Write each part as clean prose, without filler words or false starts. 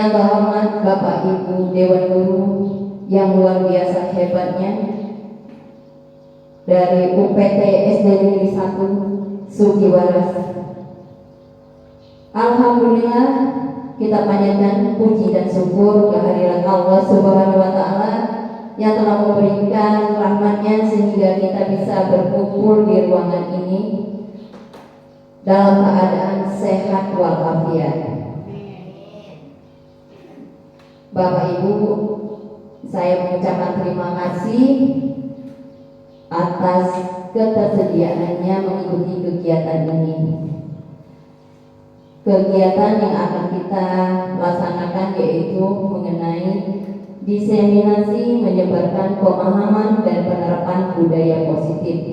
Yang terhormat Bapak Ibu Dewan Guru yang luar biasa hebatnya dari UPT SD Negeri 1 Sugiwaras. Alhamdulillah, kita panjatkan puji dan syukur kehadiran Allah Subhanahu wa Ta'ala yang telah memberikan rahmatnya sehingga kita bisa berkumpul di ruangan ini dalam keadaan sehat walafiat. Bapak Ibu, saya mengucapkan terima kasih atas ketersediaannya mengikuti kegiatan ini. Kegiatan yang akan kita laksanakan yaitu mengenai diseminasi menyebarkan pemahaman dan penerapan budaya positif.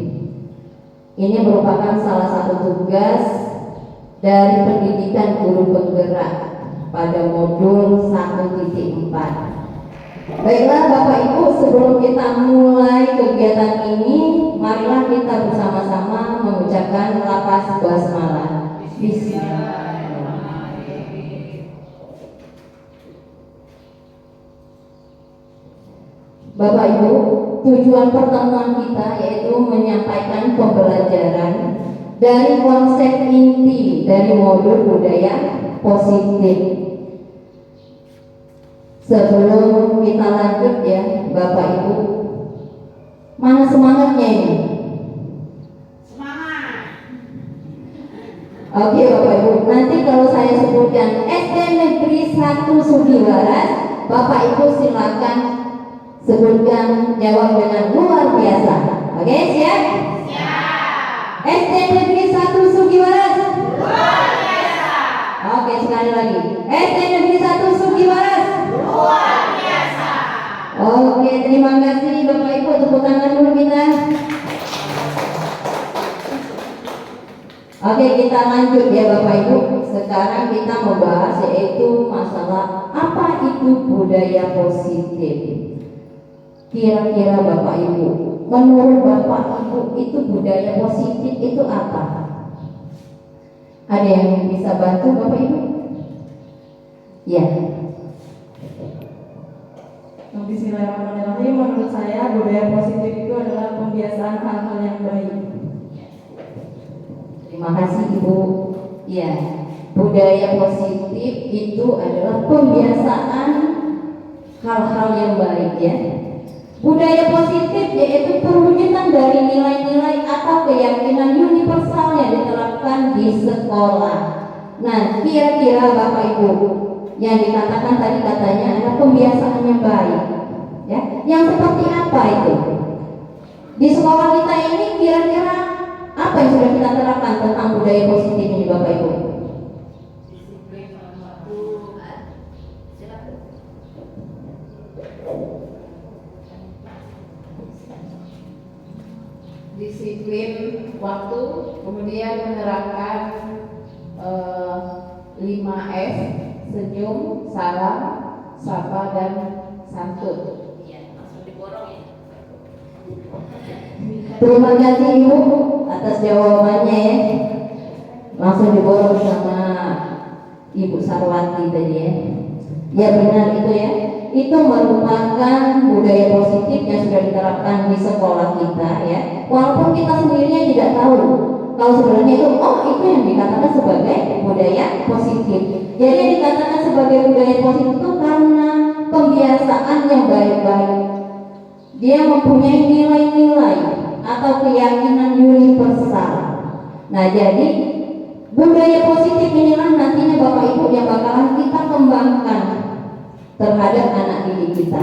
Ini merupakan salah satu tugas dari pendidikan guru penggerak pada modul 1.4. Baiklah Bapak Ibu, sebelum kita mulai kegiatan ini, marilah kita bersama-sama mengucapkan lafaz basmalah. Bismillahirrahmanirrahim. Bapak Ibu, tujuan pertemuan kita yaitu menyampaikan pembelajaran dari konsep inti dari modul budaya positif. Sebelum kita lanjut ya Bapak Ibu, mana semangatnya ini? Semangat. Oke Bapak Ibu, nanti kalau saya sebutkan SD Negeri 1 Sugiwaras, Bapak Ibu silakan sebutkan jawab dengan luar biasa. Oke, siap? Siap. SD Negeri 1 Sugiwaras. Luar biasa. Oke, sekali lagi. SD Negeri 1 Sugiwaras. Luar biasa. Oke, terima kasih Bapak Ibu. Tepuk tangan dulu kita. Oke, kita lanjut ya Bapak Ibu. Sekarang kita membahas yaitu masalah apa itu budaya positif. Kira-kira Bapak Ibu, menurut Bapak Ibu itu budaya positif itu apa? Ada yang bisa bantu Bapak Ibu? Ya. Bismillahirrahmanirrahim. Menurut saya budaya positif itu adalah pembiasaan hal-hal yang baik. Terima kasih Ibu. Ya, budaya positif itu adalah pembiasaan hal-hal yang baik ya. Budaya positif yaitu perwujudan dari nilai-nilai atau keyakinan universal yang diterapkan di sekolah. Nah, kira-kira Bapak Ibu, yang dikatakan tadi katanya adalah pembiasaan yang baik ya. Yang seperti apa itu? Di sekolah kita ini kira-kira apa yang sudah kita terapkan tentang budaya positif ini Bapak Ibu? Disiplin waktu, kemudian menerapkan 5S, senyum, salam, sapa, dan santun. Iya, langsung diborong ya. Terima kasih Ibu atas jawabannya ya. Langsung diborong sama Ibu Sarwati tadi ya. Ya benar itu ya. Itu merupakan budaya positif yang sudah diterapkan di sekolah kita ya. Walaupun kita sendirinya tidak tahu kalau sebenarnya itu itu yang dikatakan sebagai budaya positif. Jadi yang dikatakan sebagai budaya positif itu karena pembiasaan yang baik-baik. Dia mempunyai nilai-nilai atau keyakinan universal. Nah, jadi budaya positif inilah nantinya Bapak Ibu yang bakalan kita kembangkan terhadap anak didik kita.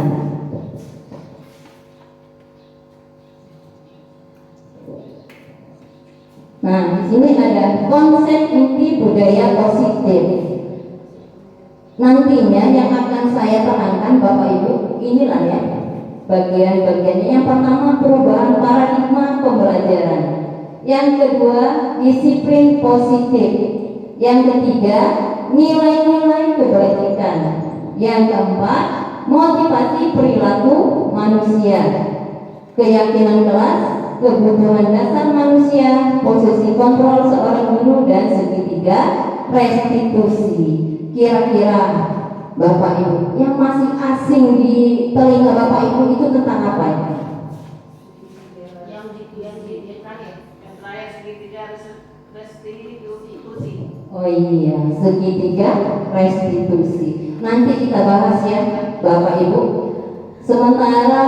Nah, di sini ada konsep inti budaya positif. Nantinya yang akan saya terangkan Bapak Ibu, inilah ya bagian-bagiannya. Yang pertama, perubahan paradigma pembelajaran. Yang kedua, disiplin positif. Yang ketiga, nilai-nilai kebajikan. Yang keempat, motivasi perilaku manusia. Keyakinan kelas, kebutuhan dasar manusia, posisi kontrol seorang guru, dan segitiga restitusi. Kira-kira Bapak Ibu, yang masih asing di telinga Bapak Ibu itu tentang apa ya? Yang terakhir segitiga restitusi. Oh iya, segitiga restitusi. Nanti kita bahas ya, Bapak Ibu. Sementara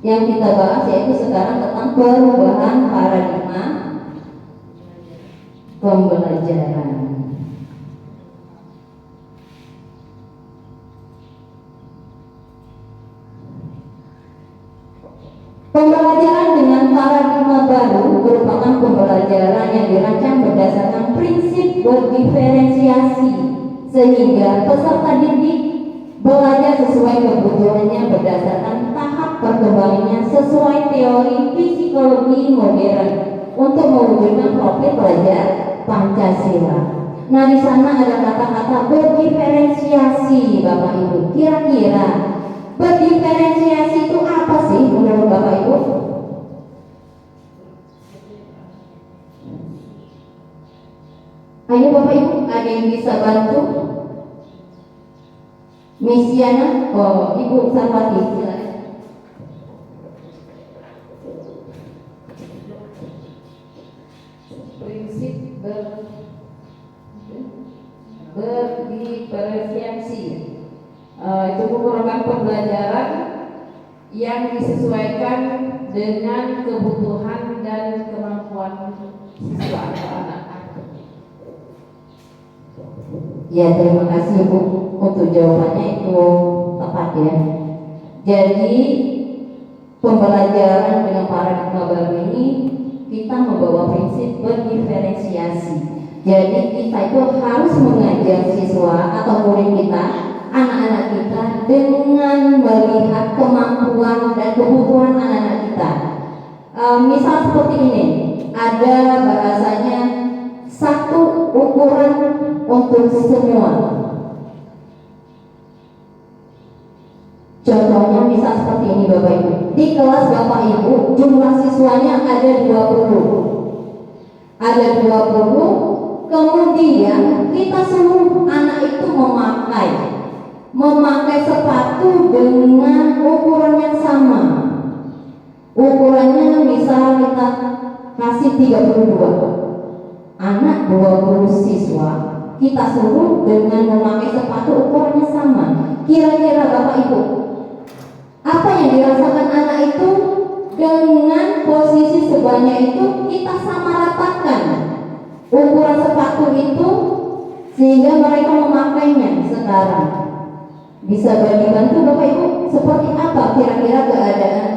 yang kita bahas yaitu sekarang tentang perubahan paradigma pembelajaran. Pembelajaran dengan paradigma baru merupakan pembelajaran yang dirancang berdasarkan prinsip berdiferensiasi sehingga peserta didik belajar sesuai kebutuhannya berdasarkan tahap perkembangannya sesuai teori psikologi modern untuk mewujudkan profil pelajar Pancasila. Nah, di sana ada kata-kata berdiferensiasi, Bapak Ibu. Kira-kira berdiferensiasi itu apa sih menurut Bapak Ibu? Ayo Bapak Ibu, ada yang bisa bantu? Misiana, oh Ibu Sarwati, silakan. Prinsip berdiferensiasi itu merupakan pembelajaran yang disesuaikan dengan kebutuhan dan kemampuan siswa atau anak. Ya, terima kasih Bu untuk jawabannya itu tepat ya. Jadi pembelajaran dengan paradigma baru ini kita membawa prinsip berdiferensiasi. Jadi kita itu harus mengajar siswa atau murid kita, anak-anak kita dengan melihat kemampuan dan kebutuhan anak-anak kita. Misal seperti ini, ada bahasanya satu ukuran untuk semua. Contohnya misal seperti ini Bapak Ibu. Di kelas Bapak Ibu jumlah siswanya ada 20. Ada 20, kemudian kita seluruh anak itu memakai sepatu dengan ukuran yang sama. Ukurannya misal kita kasih 32. Anak 20 siswa kita suruh dengan memakai sepatu ukurannya sama. Kira-kira Bapak Ibu, apa yang dirasakan anak itu dengan posisi sebanyak itu kita sama ratakan ukuran sepatu itu sehingga mereka memakainya sekarang. Bisa bantu Bapak Ibu seperti apa kira-kira keadaan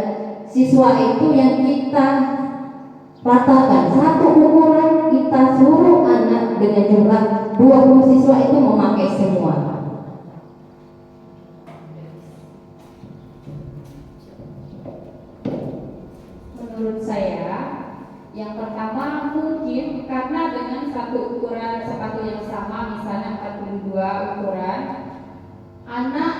siswa itu yang kita ratakan satu ukuran, kita suruh anak dengan jumlah 20 siswa itu memakai semua. Menurut saya, yang pertama mungkin karena dengan satu ukuran sepatu yang sama, misalnya 42 ukuran, anak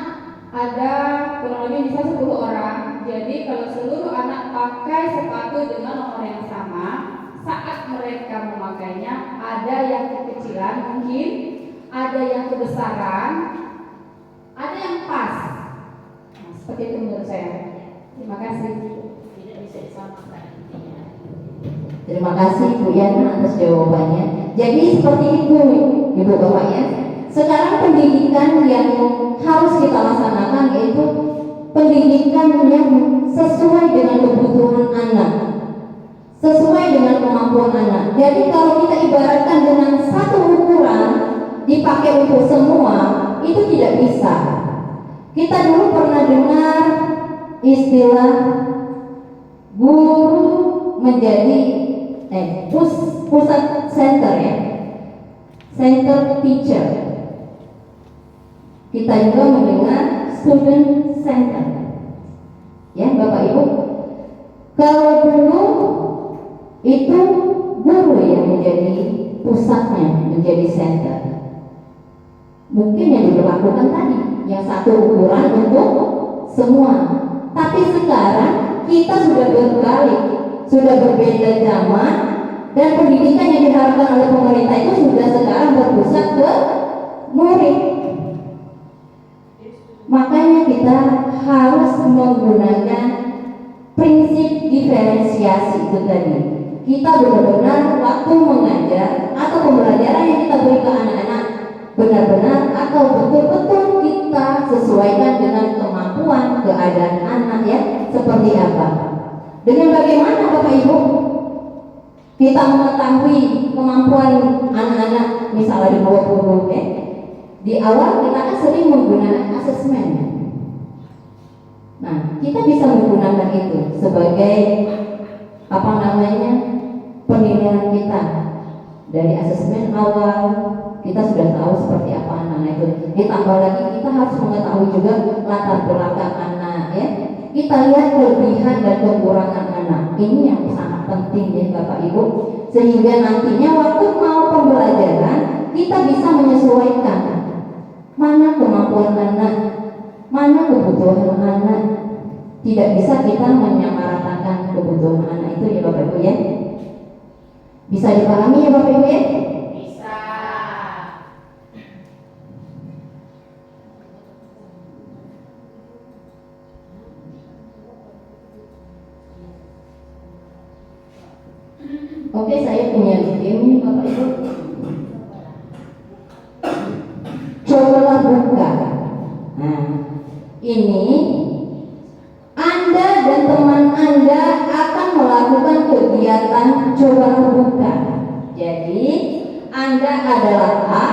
ada kurang lebih bisa 10 orang. Jadi kalau seluruh anak pakai sepatu dengan nomor yang sama, saat mereka memakainya ada yang kekecilan mungkin, ada yang kebesaran, ada yang pas. Nah, seperti itu menurut saya. Terima kasih. Tidak bisa disamakan intinya. Terima kasih Bu Yana atas jawabannya. Jadi seperti itu Ibu Bapak ya. Sekarang pendidikan yang harus kita laksanakan yaitu pendidikan yang sesuai dengan kebutuhan anak, sesuai dengan kemampuan anak. Jadi kalau kita ibaratkan dengan satu ukuran dipakai untuk semua, itu tidak bisa. Kita dulu pernah dengar istilah guru menjadi pusat center ya, center teacher. Kita juga mendengar student center. Ya Bapak Ibu, kalau dulu itu guru yang menjadi pusatnya, menjadi center. Mungkin yang diberlakukan tadi, yang satu ukuran untuk semua. Tapi sekarang kita sudah berbalik, sudah berbeda zaman, dan pendidikan yang diharapkan oleh pemerintah itu sudah sekarang berpusat ke murid. Makanya kita harus menggunakan prinsip diferensiasi itu tadi. Kita benar-benar waktu mengajar atau pembelajaran yang kita beri ke anak-anak benar-benar atau betul-betul kita sesuaikan dengan kemampuan keadaan anak ya, seperti apa. Dengan bagaimana Bapak Ibu kita mengetahui kemampuan anak-anak, misalnya di bawah umur ya. Di awal kita kan sering menggunakan asesmen. Nah, kita bisa menggunakan itu sebagai apa namanya penilaian kita. Dari asesmen awal kita sudah tahu seperti apa anak itu. Ditambah lagi kita harus mengetahui juga latar belakang anak ya. Kita lihat kelebihan dan kekurangan anak. Ini yang sangat penting ya Bapak Ibu. Sehingga nantinya waktu mau pembelajaran kita bisa menyesuaikan mana kemampuan anak, mana kebutuhan anak. Tidak bisa kita menyamaratakan kebutuhan anak itu ya Bapak Ibu ya. Bisa dipahami ya Bapak Ibu ya? Bisa. Oke, saya punya game Bapak Ibu. Cobalah buka. Nah, ini Anda dan teman Anda akan melakukan kegiatan cobalah buka. Jadi, Anda adalah A,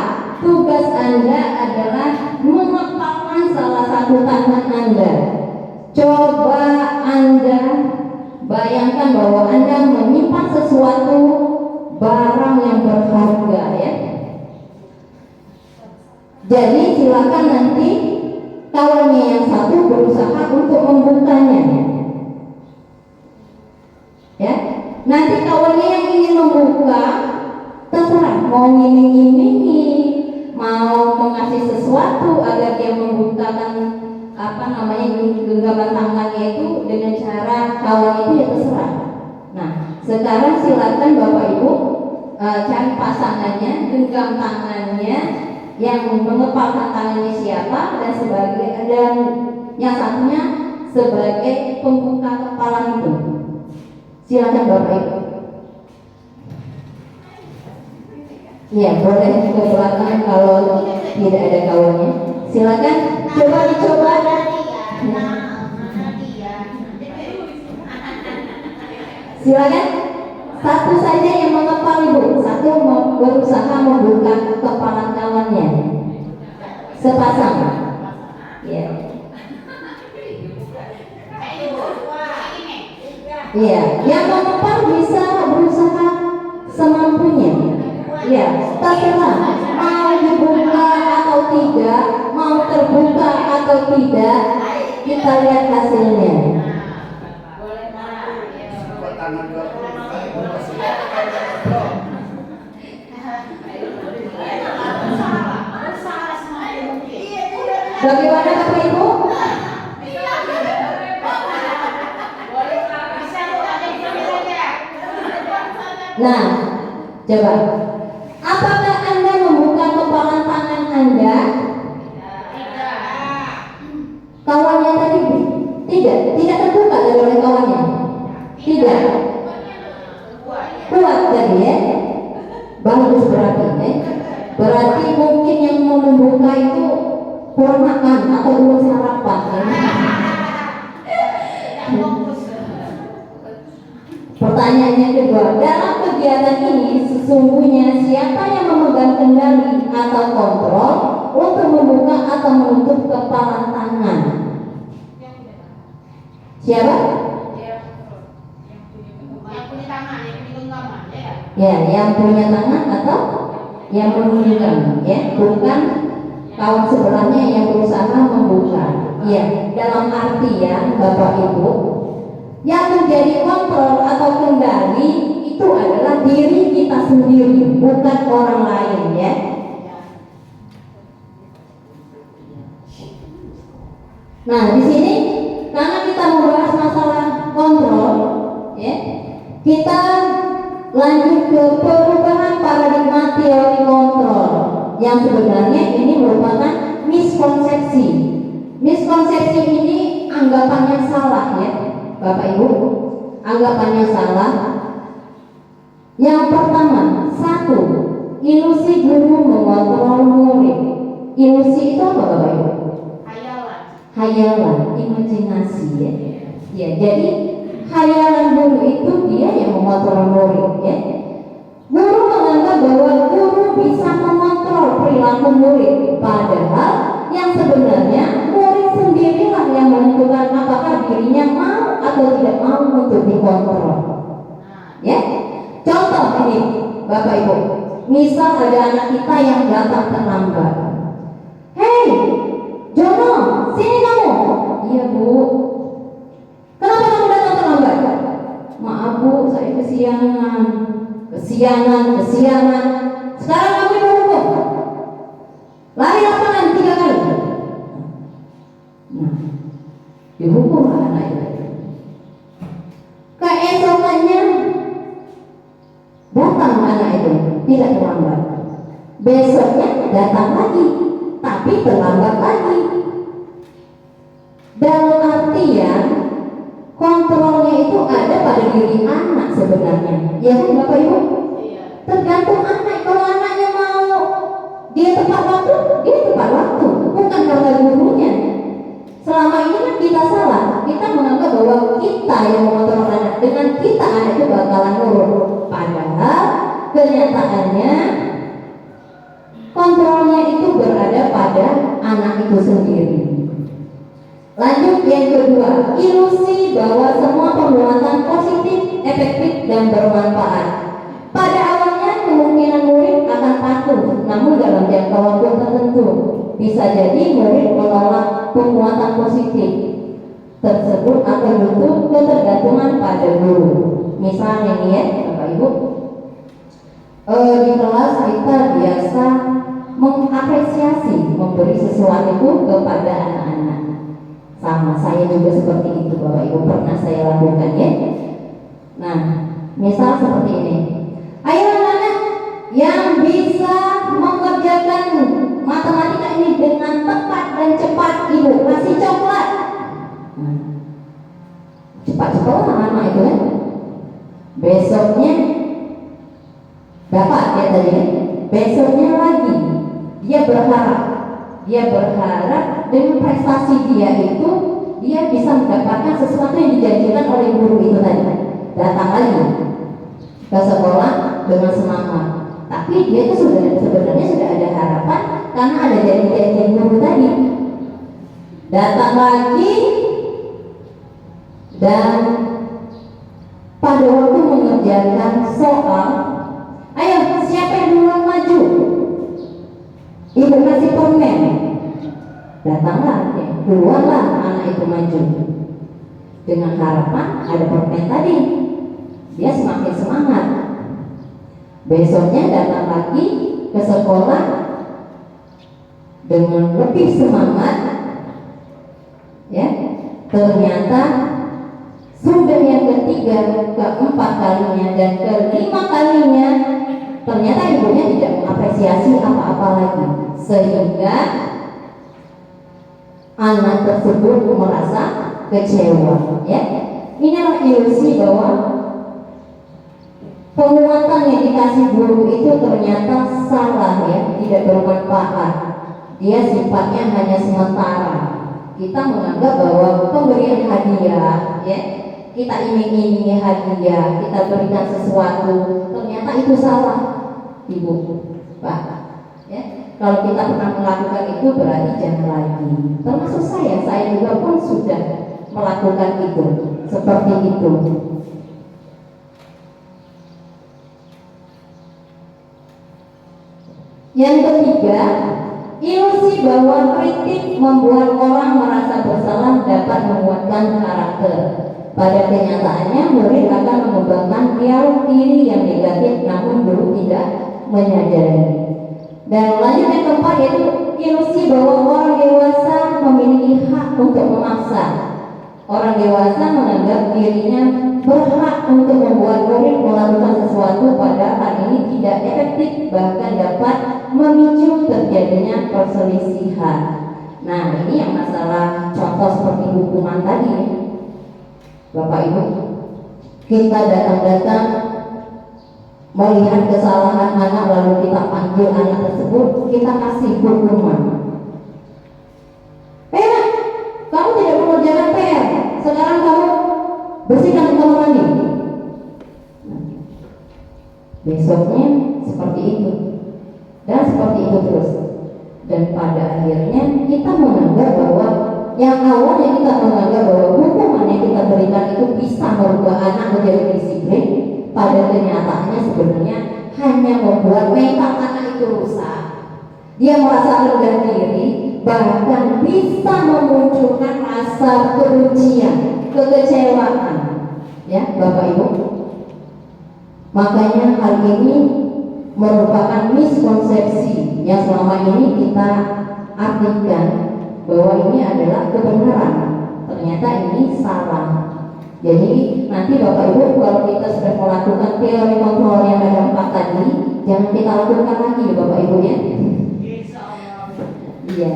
tugas Anda adalah mengepalkan salah satu tangan Anda. Coba Anda bayangkan bahwa Anda menyimpan sesuatu barang yang berharga ya. Jadi silakan nanti kawannya yang satu berusaha untuk membukanya. Ya. Nanti kawannya yang ingin membuka terserah mau ngiming-ngimingi, mau mengasih sesuatu agar dia membukakan apa namanya genggaman tangannya itu dengan cara kawan itu ya terserah. Nah, sekarang silakan Bapak Ibu cari pasangannya, genggam tangannya, yang mengepalkan tangannya siapa dan yang satunya sebagai pembuka kepala itu. Silakan Bapak Ibu. Ya, boleh ke belakang kalau tidak ada kawannya. Silakan coba dicoba. Silakan satu saja yang mengepal Ibu, satu berusaha membuka kepala kawannya. Sepasang. Ya. Iya, yang mengepal bisa berusaha semampunya. Ya, terserah mau dibuka atau tidak, mau terbuka atau tidak, kita lihat hasilnya. Bagaimana Bapak Ibu? Nah, coba. Apakah Anda membuka kepala tangan Anda? Kawannya tadi tidak terbuka oleh kawannya. Tidak. Kuat tadi ya. Bagus berarti ya. Berarti mungkin yang mau membuka itu kurang makan atau belum sarapan ya. Pertanyaannya kedua, dalam kegiatan ini sesungguhnya siapa yang memegang kendali atau kontrol untuk membuka atau menutup kepala tangan? Siapa? Yang punya tangan, yang punya genggaman, ya. Ya, yang punya tangan atau yang menunjukkan, ya, bukan kawan sebelahnya yang berusaha membuka. Ya, dalam artian Bapak Ibu, yang menjadi kontrol atau kendali itu adalah diri kita sendiri, bukan orang lain ya. Nah, di sini karena kita membahas masalah kontrol, ya, kita lanjut ke perubahan paradigma teori kontrol yang sebenarnya ini merupakan miskonsepsi. Miskonsepsi ini anggapannya salah ya, Bapak Ibu. Anggapannya salah. Yang pertama, satu, ilusi guru mengontrol murid. Ilusi itu apa, Bapak Ibu? Hayalan. Hayalan, imajinasi ya. Ya, jadi hayalan guru itu dia yang mengontrol murid ya. Guru menganggap bahwa guru bisa mengontrol perilaku murid, padahal yang sebenarnya murid sendirilah yang menentukan apakah dirinya mau atau tidak mau untuk dikontrol. Ya, contoh ini, Bapak Ibu. Misal ada anak kita yang datang terlambat. Hei, Jono, sini kamu. Iya Bu. Kenapa kamu datang terlambat? Maaf Bu, saya kesiangan. Kesiangan. Sekarang kamu dihukum. Lari lapangan 3 kali. Nah, dihukum anak itu. Keesokannya datang anak itu, tidak terlambat. Besoknya datang lagi, tapi terlambat lagi. Dalam artian kontrolnya itu ada pada diri anak sebenarnya. Ya kan Bapak Ibu? Iya. Tergantung anak. Kalau anaknya mau dia tepat waktu, dia tepat waktu, bukan karena gurunya. Selama ini kan kita salah. Kita menganggap bahwa kita yang mengontrol anak, dengan kita anak itu bakalan nurut. Padahal kenyataannya kontrolnya itu berada pada anak itu sendiri. Lanjut yang kedua, ilusi bahwa semua perbuatan positif, efektif, dan bermanfaat. Pada awalnya kemungkinan murid akan patuh, namun dalam jangka waktu tertentu bisa jadi murid menolak penguatan positif tersebut akan butuh ketergantungan pada guru. Misalnya nih ya, Bapak Ibu, di kelas kita biasa mengapresiasi, memberi sesuatu kepada anak-anak. Sama saya juga seperti itu, Bapak Ibu, pernah saya lakukan ya. Nah, misal seperti ini. Ayo anak-anak yang bisa mengerjakan matematika ini dengan tepat dan cepat, Ibu kasih coklat. Nah, cepat anak itu ya. Besoknya dapat ya tadi ya. Besoknya lagi dia berharap dengan prestasi dia itu dia bisa mendapatkan sesuatu yang dijanjikan oleh guru itu tadi. Datang lagi ke sekolah dengan semangat, tapi dia itu sebenarnya sudah ada harapan karena ada janji guru tadi. Datang lagi dan pada waktu mengerjakan soal, ayo siapa yang duluan maju? Ibu kasih permen. Datanglah, duluanlah anak itu maju. Dengan harapan ada permen tadi, dia semakin semangat. Besoknya datang lagi ke sekolah dengan lebih semangat. Ya, ternyata sudah yang ketiga, keempat kalinya, dan kelima kalinya ternyata ibunya tidak mengapresiasi apa-apa lagi, sehingga anak tersebut merasa kecewa. Ya, inilah ilusi bahwa penguatan yang dikasih guru itu ternyata salah ya, tidak bermanfaat. Dia sifatnya hanya sementara. Kita menganggap bahwa pemberian hadiah, ya, kita iming-imingi hadiah, kita berikan sesuatu, ternyata itu salah, Ibu, Pak. Ya, kalau kita pernah melakukan itu berarti jangan lagi. Termasuk saya juga pun sudah melakukan itu, seperti itu. Yang ketiga, ilusi bahwa kritik membuat orang merasa bersalah dapat menguatkan karakter. Pada kenyataannya, murid akan mengembangkan dialog diri yang negatif, namun guru tidak menyadari. Dan lanjut yang keempat, yaitu ilusi bahwa orang dewasa memiliki hak untuk memaksa. Orang dewasa menganggap dirinya berhak untuk membuat murid melakukan sesuatu, padahal hal ini tidak efektif, bahkan dapat memicu terjadinya perselisihan. Nah, ini yang masalah contoh seperti hukuman tadi ya. Bapak Ibu, kita datang-datang melihat kesalahan anak lalu kita panggil anak tersebut, kita kasih hukuman. Kamu tidak mengerjakan PR, sekarang kamu bersihkan kamar mandi. Besoknya seperti itu dan seperti itu terus, dan pada akhirnya kita menganggap bahwa yang awalnya kita menganggap bahwa hukuman yang kita berikan itu bisa merubah anak menjadi disiplin, pada kenyataannya sebenarnya hanya membuat mental anak itu rusak. Dia merasa rendah diri, bahkan bisa memunculkan rasa kebencian, kekecewaan. Ya, Bapak Ibu. Makanya hal ini merupakan miskonsepsi yang selama ini kita artikan bahwa ini adalah kebenaran. Ternyata ini salah. Jadi nanti Bapak Ibu, kalau kita sudah melakukan teori kontrol yang ada 4 tadi, jangan kita lakukan lagi ya Bapak Ibu ya. Iya.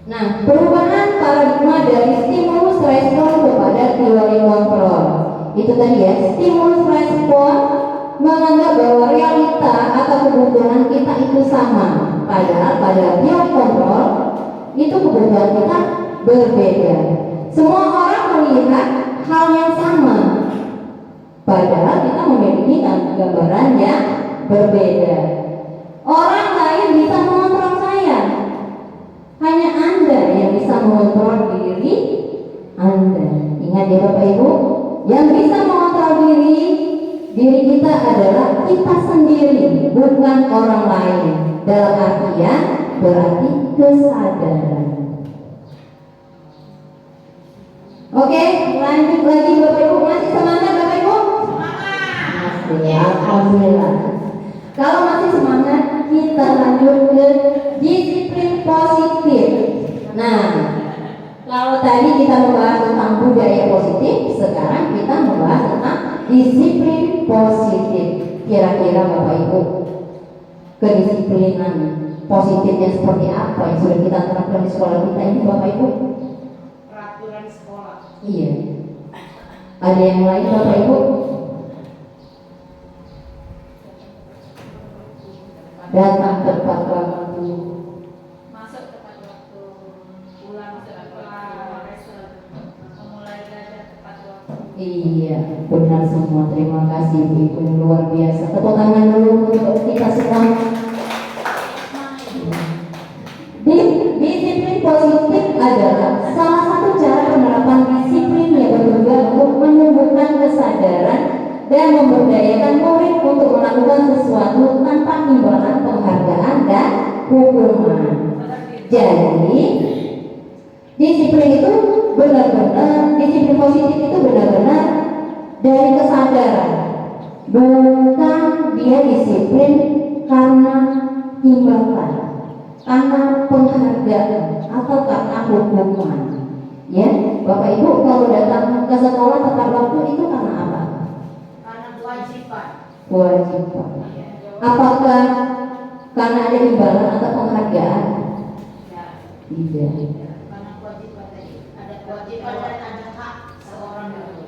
Nah, perubahan paradigma dari stimulus respon kepada teori kontrol. Itu tadi ya, stimulus respon menganggap bahwa realita atau kebutuhan kita itu sama. Padahal pada teori kontrol itu kebutuhan kita berbeda. Semua orang melihat hal yang sama, padahal kita memiliki gambaran yang berbeda. Orang lain bisa mengontrol saya, hanya Anda yang bisa mengontrol diri Anda. Ingat ya Bapak Ibu, yang bisa mengontrol diri kita adalah kita sendiri, bukan orang lain. Dalam artian berarti kesadaran. Oke, lanjut lagi Bapak Ibu. Masih semangat Bapak Ibu? Masih, alhamdulillah. Kalau masih semangat, kita lanjut ke disiplin positif. Nah, kalau tadi kita membahas tentang budaya positif, sekarang kita membahas tentang disiplin positif. Kira-kira Bapak Ibu, kedisiplinan positifnya seperti apa yang sudah kita terapkan di sekolah kita ini Bapak Ibu? Peraturan sekolah. Iya. Ada yang lain Bapak Ibu? Datang tepat waktu, Masuk tepat waktu, pulang tepat waktu, memulai belajar tepat waktu. iya, benar semua. Terima kasih Ibu, luar biasa. Tepuk tangan dulu untuk kita semua. Disiplin positif adalah salah satu cara penerapan disiplin yang bertujuan untuk menumbuhkan kesadaran dan memberdayakan murid untuk melakukan sesuatu tanpa imbalan penghargaan dan hukuman. Jadi disiplin itu benar-benar, disiplin positif itu benar-benar dari kesadaran, bukan dia disiplin karena imbalan, karena penghargaan atau karena hukuman. Ya, Bapak Ibu kalau datang ke sekolah tepat waktu itu karena apa? Karena kewajiban. Kewajiban. Apakah karena ada imbalan atau penghargaan? Ya, Tidak. karena kewajiban tadi. Ada kewajiban dan ada hak seorang guru.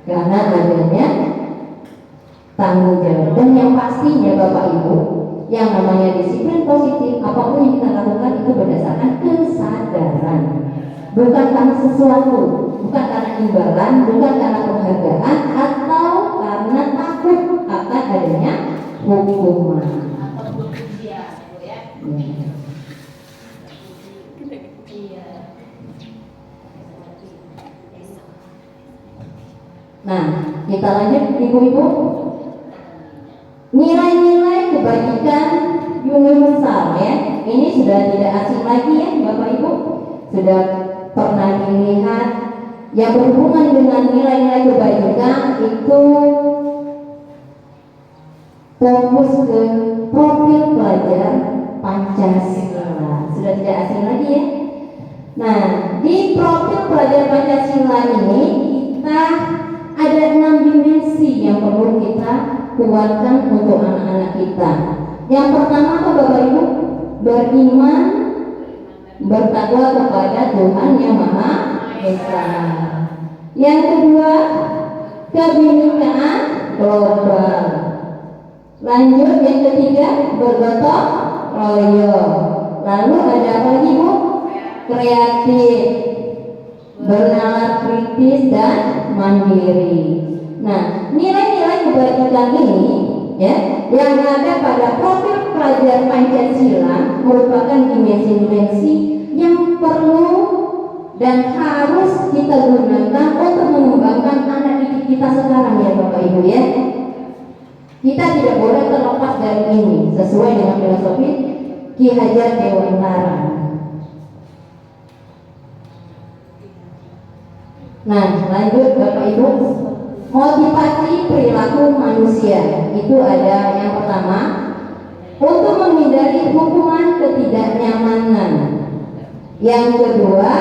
Karena adanya tanggung jawab. Dan yang pastinya Bapak Ibu, yang namanya disiplin positif, apapun yang kita lakukan itu berdasarkan kesadaran, bukan karena sesuatu, bukan karena imbalan, bukan karena penghargaan, atau karena takut akan adanya hukuman. Ataupun ujian, gitu ya. Ya. Iya. Nah, kita lanjut Ibu-ibu. Nilai-nilai kebajikan universal ya, ini sudah tidak asing lagi ya Bapak Ibu, sudah pernah dilihat. Yang berhubungan dengan nilai-nilai kebajikan itu fokus ke profil pelajar Pancasila, sudah tidak asing lagi ya. Nah, di profil pelajar Pancasila ini kita ada 6 dimensi yang perlu kita kuatkan untuk anak-anak kita. Yang pertama apa Bapak Ibu? Beriman, bertakwa kepada Tuhan yang Maha Esa. Yang kedua, kebinekaan global. Lanjut yang ketiga, bergotong royong. Lalu ada apa lagi Bu? Kreatif, bernalar kritis dan mandiri. Nah, nilai-nilai kebajikan ini ya yang ada pada profil pelajar Pancasila merupakan dimensi-dimensi yang perlu dan harus kita gunakan untuk mengembangkan anak didik kita sekarang ya Bapak Ibu ya. Kita tidak boleh terlepas dari ini sesuai dengan filosofi Ki Hajar Dewantara. Nah, lanjut Bapak Ibu, motivasi perilaku manusia itu ada yang pertama untuk menghindari hukuman ketidaknyamanan. Yang kedua,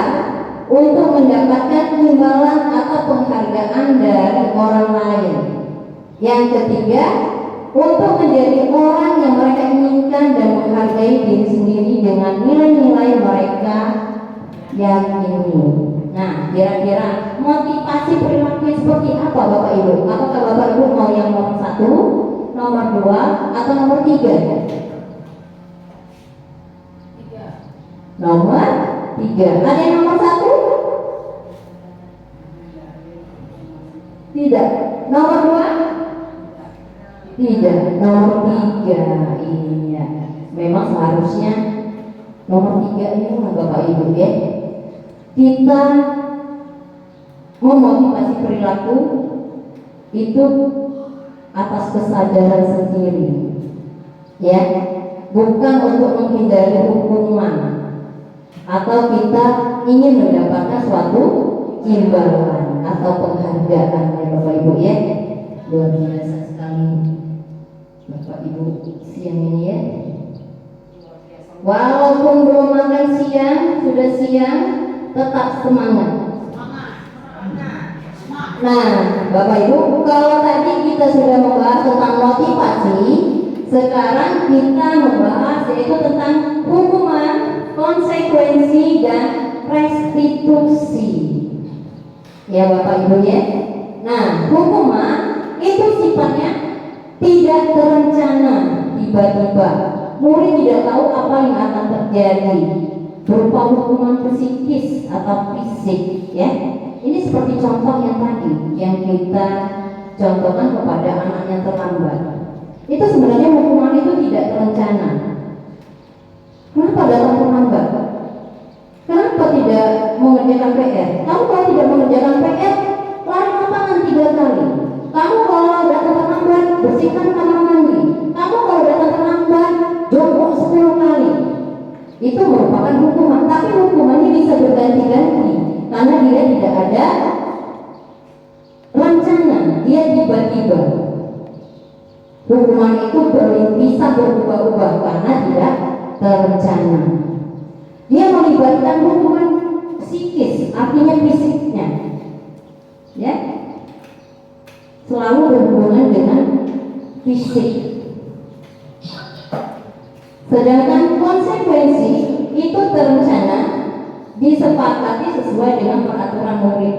untuk mendapatkan imbalan atau penghargaan dari orang lain. Yang ketiga, untuk menjadi orang yang mereka inginkan dan menghargai diri sendiri dengan nilai-nilai mereka yakini. Nah, kira-kira motivasi perilaku seperti apa Bapak Ibu? Apakah Bapak Ibu mau yang nomor 1, nomor 2, atau nomor 3? Nomor 3. Ada yang nomor 1? Tidak. Nomor 2? Tidak. Nomor 3. Iya. Memang seharusnya nomor 3 ini Bapak Ibu ya. Kita memotivasi perilaku itu atas kesadaran sendiri ya, bukan untuk menghindari hukuman atau kita ingin mendapatkan suatu imbalan atau penghargaan ya Bapak Ibu ya. Luar biasa sekali Bapak Ibu siang ini ya. Walaupun belum makan siang, sudah siang, tetap semangat. Nah, Bapak Ibu, kalau tadi kita sudah membahas tentang motivasi, sekarang kita membahas yaitu tentang hukuman, konsekuensi, dan restitusi. Ya Bapak Ibu ya. Nah, hukuman itu sifatnya tidak terencana, tiba-tiba. Murid tidak tahu apa yang akan terjadi, berupa hukuman psikis atau fisik ya. Ini seperti contoh yang tadi yang kita contohkan kepada anak yang terlambat. Itu sebenarnya hukuman itu tidak terencana. Kenapa datang terlambat? Kenapa tidak mengerjakan PR? Kamu kalau tidak mengerjakan PR, lari lapangan 3 kali. Kamu kalau datang terlambat, bersihkan kamar mandi. Kamu kalau datang terlambat, jongkok 10 kali. Itu merupakan hukuman, tapi hukumannya bisa berganti-ganti karena dia tidak ada rencana, dia tiba-tiba. Hukuman itu bisa berubah-ubah karena tidak terencana. Dia melibatkan hukuman psikis, artinya fisiknya, ya, selalu berhubungan dengan fisik. Sedangkan konsekuensi itu terencana, disepakati sesuai dengan peraturan murid.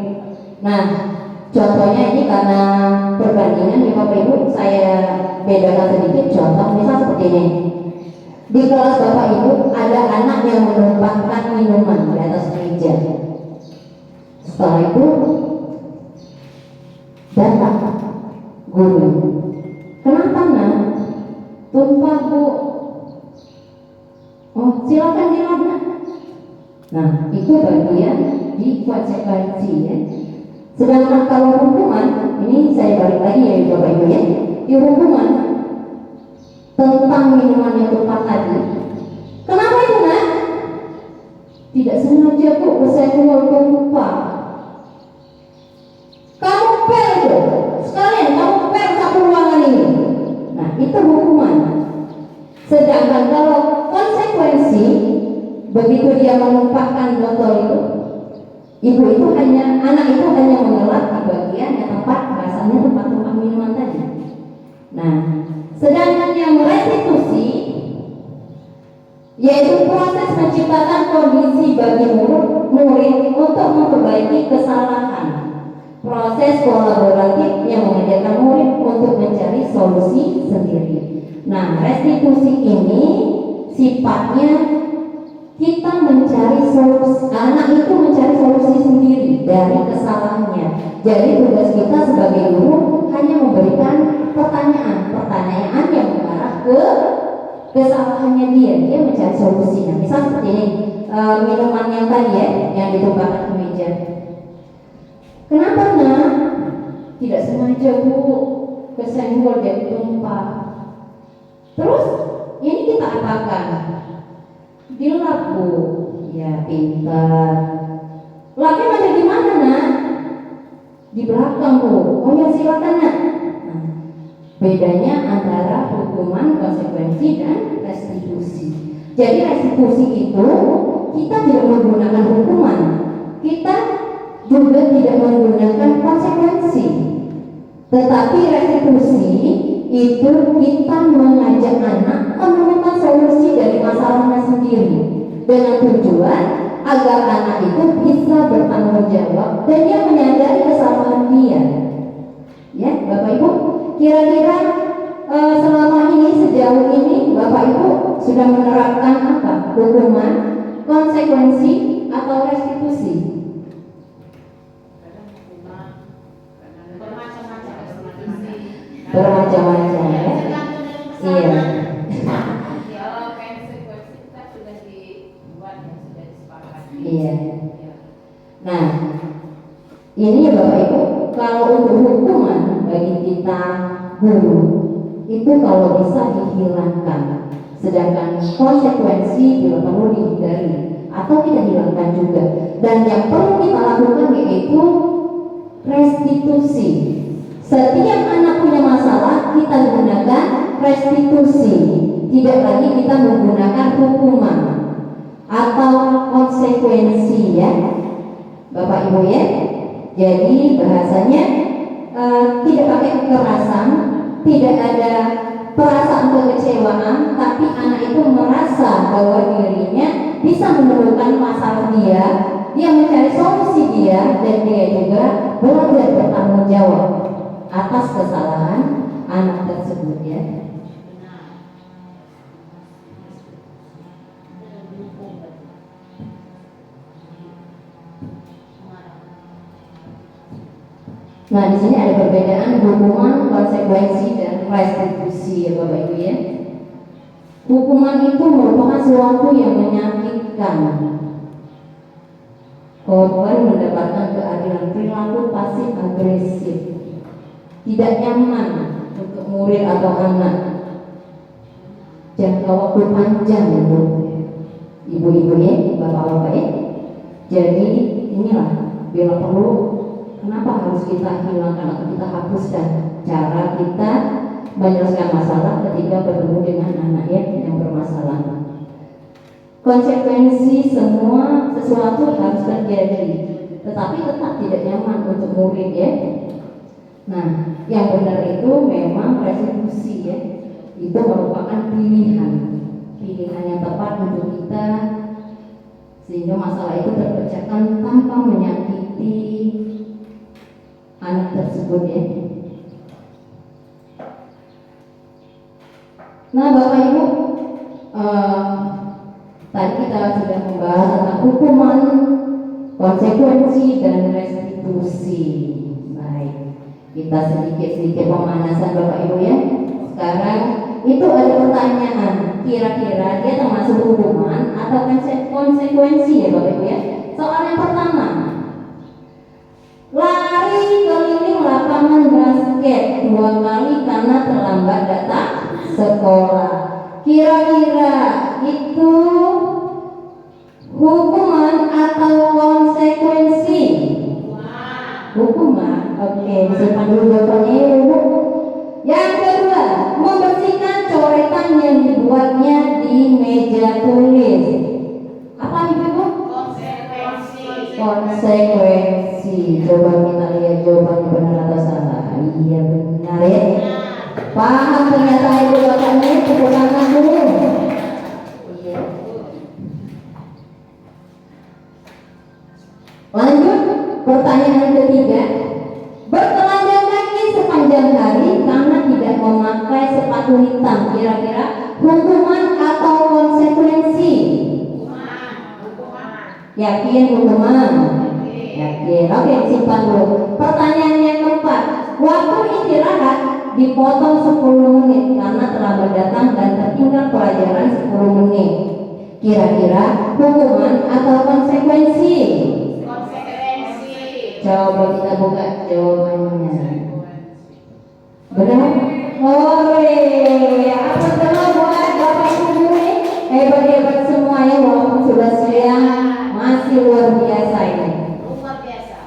Nah, contohnya ini karena perbandingan ya Bapak Ibu, saya bedakan sedikit contoh. Misal seperti ini, di kelas Bapak Ibu ada anak yang menumpahkan minuman di atas meja. Setelah itu datang guru, kenapa nak? Tumpah Bu. Oh, silakan dilakukan. Nah, itu bagian di konsekuensi ya. Sedangkan kalau hukuman, ini saya balik lagi ya Bapak Ibu ya. Di hukuman tentang minuman yang tumpah tadi. Kenapa itu nak? Tidak sengaja Bu, kesenggol tumpah. Kamu pel itu, sekalian kamu pel satu ruangan ini. Nah, itu hukuman. Sedangkan kalau konsekuensi, begitu dia menumpahkan botol itu, Ibu itu anak itu hanya mengelak di bagian yang tempat rasanya tempat minuman tadi. Nah, sedangkan yang restitusi yaitu proses menciptakan kondisi bagi murid untuk memperbaiki kesalahan. Proses kolaboratif yang mengajarkan murid untuk mencari solusi sendiri. Nah, restitusi ini sifatnya kita mencari solusi, anak itu mencari solusi sendiri dari kesalahannya. Jadi tugas kita sebagai guru hanya memberikan pertanyaan yang mengarah ke kesalahannya dia mencari solusinya. Misal seperti ini, minuman yang tadi ya, yang ditumpahkan ke meja. Kenapa nak? Tidak sengaja bu, kesenggol jadi tumpah. Terus ini kita apakan? Dilap bu, ya pintar. Lapnya ada di mana nak? Di belakang bu. Oh ya silakan nak. Nah, bedanya antara hukuman, konsekuensi dan restitusi. Jadi restitusi itu kita tidak menggunakan hukuman, kita juga tidak menggunakan konsekuensi. Tetapi restitusi itu kita mengajak anak menemukan solusi dari masalahnya sendiri dengan tujuan agar anak itu bisa bertanggung jawab dan dia menyadari kesalahan dia. Ya, Bapak Ibu, kira-kira selama ini sejauh ini Bapak Ibu sudah menerapkan apa? Hukuman, konsekuensi atau restitusi? Bermacam-macam ya. Iya. Kalau konsekuensi kita sudah dibuat ya, sudah disepakati. Iya. Nah, ini ya Bapak Ibu, kalau untuk hukuman bagi kita guru itu kalau bisa dihilangkan, sedangkan konsekuensi bila perlu dihindari atau kita hilangkan juga. Dan yang perlu kita lakukan yaitu restitusi. Setiap anak punya masalah kita gunakan restitusi, tidak lagi kita menggunakan hukuman atau konsekuensi ya Bapak Ibu ya. Jadi bahasanya tidak pakai kekerasan, tidak ada perasaan kekecewaan, tapi anak itu merasa bahwa dirinya bisa menemukan masalah dia mencari solusi dia, dan dia juga belajar bertanggung jawab atas kesalahan anak tersebut ya. Nah, di sini ada perbedaan hukuman, konsekuensi dan restitusi ya Bapak Ibu ya. Hukuman itu merupakan sesuatu yang menyakitkan. Korban mendapatkan keadilan perilaku pasif agresif, tidak nyaman untuk murid atau anak, jangka waktu panjang untuk ibu-ibu ya, bapak-bapak ya. Jadi inilah bila perlu, kenapa harus kita hilangkan atau kita hapuskan cara kita menyelesaikan masalah ketika bertemu dengan anak yang bermasalah. Konsekuensi semua sesuatu harus terjadi, tetapi tetap tidak nyaman untuk murid ya. Nah, yang benar itu memang restitusi ya. Itu merupakan pilihan yang tepat untuk kita, sehingga masalah itu terpecahkan tanpa menyakiti anak tersebut ya. Nah Bapak Ibu, tadi kita sudah membahas tentang hukuman, konsekuensi dan restitusi. Baik, kita sedikit pemanasan Bapak Ibu ya. Sekarang itu ada pertanyaan, kira-kira dia termasuk hukuman atau konsekuensi ya Bapak Ibu ya. Soal yang pertama, lari keliling lapangan basket 2 kali karena terlambat datang sekolah. Kira-kira itu hukuman atau konsekuensi? Hukuman. Oke, simpan dulu jawabannya ya Ibu. Yang kedua, membersihkan coretan yang dibuatnya di meja tulis. Apa Ibu? Konsekuensi. Konsekuensi. konsekuensi. Coba kita lihat jawabannya benar atau salah. Iya benar ya. Paham ternyata ibu bapaknya, tepuk tangan dulu. Iya. Lanjut pertanyaan ketiga. Bertelanjang kaki sepanjang hari karena tidak memakai sepatu hitam. Kira-kira hukuman atau konsekuensi? Yakin hukuman? Yakin. Oke, simpan dulu. Pertanyaan yang keempat. Waktu istirahat dipotong 10 menit karena terlambat datang dan tertinggal pelajaran 10 menit. Kira-kira hukuman atau konsekuensi? Konsekuensi. Coba kita buka jawabannya. Benar? Ore, apa telah buat Bapak Ibu guru ini? Hebat-hebat semua ya, walaupun sudah siang masih luar biasa ini. Luar biasa.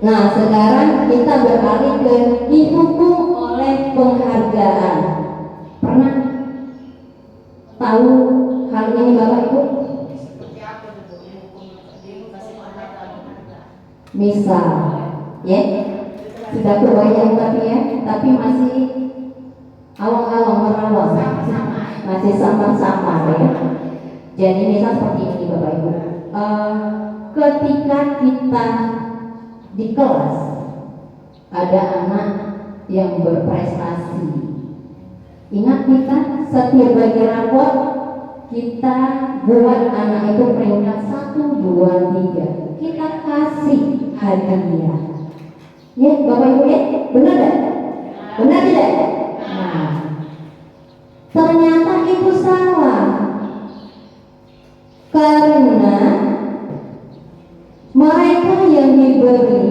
Nah, sekarang kita beralih ke dihukum oleh penghargaan. Pernah tahu hal ini Bapak Ibu? Seperti apa dulu kasih penghargaan? Misal, ya, sudah kebayang tapi ya, tapi masih awang-awang merawat, masih sama-sama ya. Jadi misal seperti ini Bapak Ibu, ketika kita di kelas ada anak yang berprestasi, ingat kita setiap bagi rapor kita buat anak itu peringkat 1, 2, 3, kita kasih hadiah. Ya Bapak Ibu ya, benar tidak? Benar tidak? Nah, ternyata itu salah karena mereka yang diberi,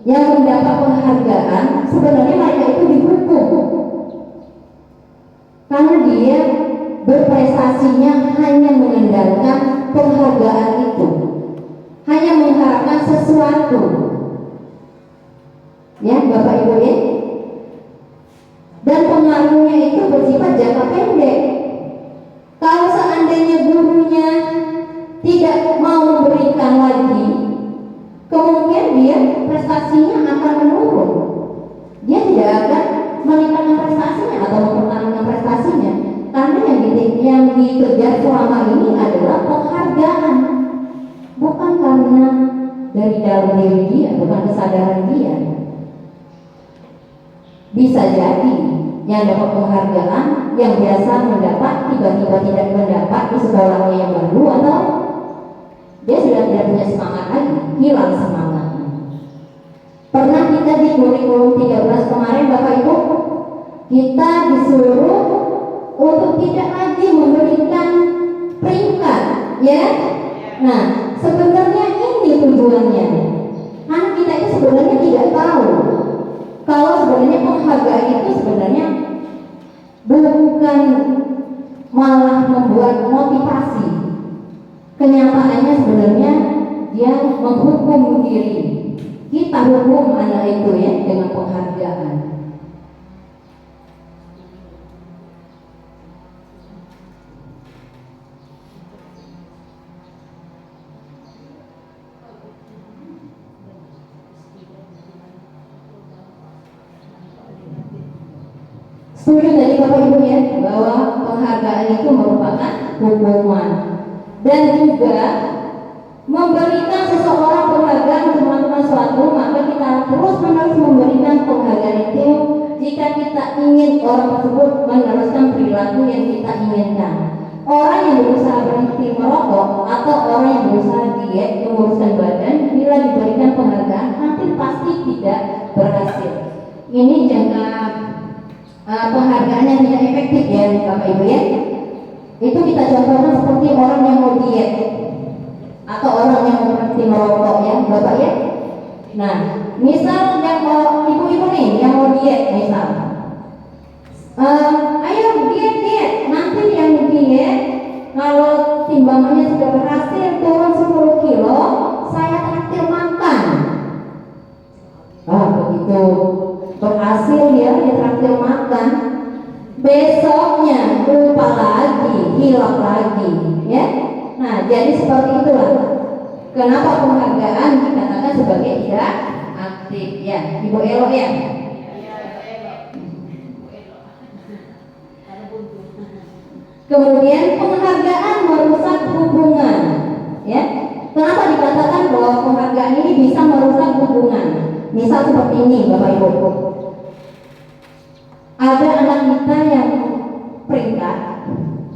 yang mendapat penghargaan, sebenarnya mereka itu dihukum karena dia berprestasinya hanya mengandalkan penghargaan itu, hanya mengharapkan sesuatu. Ya Bapak Ibu ya. Dan pengaruhnya itu bersifat jangka pendek. Kalau seandainya gurunya tidak mau memberikan lagi, kemudian dia prestasinya akan menurun. Dia tidak akan meningkatkan prestasinya atau mempertahankan prestasinya, karena yang dikejar selama ini adalah penghargaan, bukan karena dari dalam diri dia, bukan kesadaran dia. Bisa jadi yang dapat penghargaan yang biasa mendapat tiba-tiba tidak mendapat di sekolahnya yang baru, atau dia sudah tidak punya semangat lagi, hilang semangatnya. Pernah kita di kurikulum 13 kemarin Bapak Ibu, kita disuruh untuk tidak lagi memberikan peringkat, ya. Nah, sebenarnya ini tujuannya. Karena kita itu sebenarnya tidak tahu kalau sebenarnya penghargaan itu sebenarnya bukan malah membuat motivasi. Kenyataannya sebenarnya dia menghukum diri. Kita hukum anak itu ya dengan penghargaan. Setuju tadi Bapak Ibu ya, bahwa penghargaan itu merupakan hukuman, dan juga memberikan seseorang penghargaan untuk melakukan sesuatu, maka kita terus menerus memberikan penghargaan itu jika kita ingin orang tersebut meneruskan perilaku yang kita inginkan. Orang yang berusaha berhenti merokok atau orang yang berusaha diet menguruskan badan, bila diberikan penghargaan nanti pasti tidak berhasil. Ini jangka penghargaannya tidak efektif ya Bapak Ibu ya. Itu kita contohkan seperti orang yang mau diet atau orang yang mau berhenti merokok ya Bapak ya. Nah, misal yang mau ibu-ibu nih yang mau diet misal, ayo diet, nanti yang diet kalau timbangannya sudah berhasil turun 10 kilo, saya traktir makan. Begitu berhasil dia traktir makan, besoknya lupa lagi, hilang lagi, ya. Nah, jadi seperti itulah kenapa penghargaan dikatakan sebagai tidak aktif ya. Ibu Elo ya. Iya, elok. Elok. Karena buntu. Kemudian penghargaan merusak hubungan ya. Kenapa dikatakan bahwa penghargaan ini bisa merusak hubungan? Misal seperti ini Bapak Ibu, ada anak kita yang peringkat,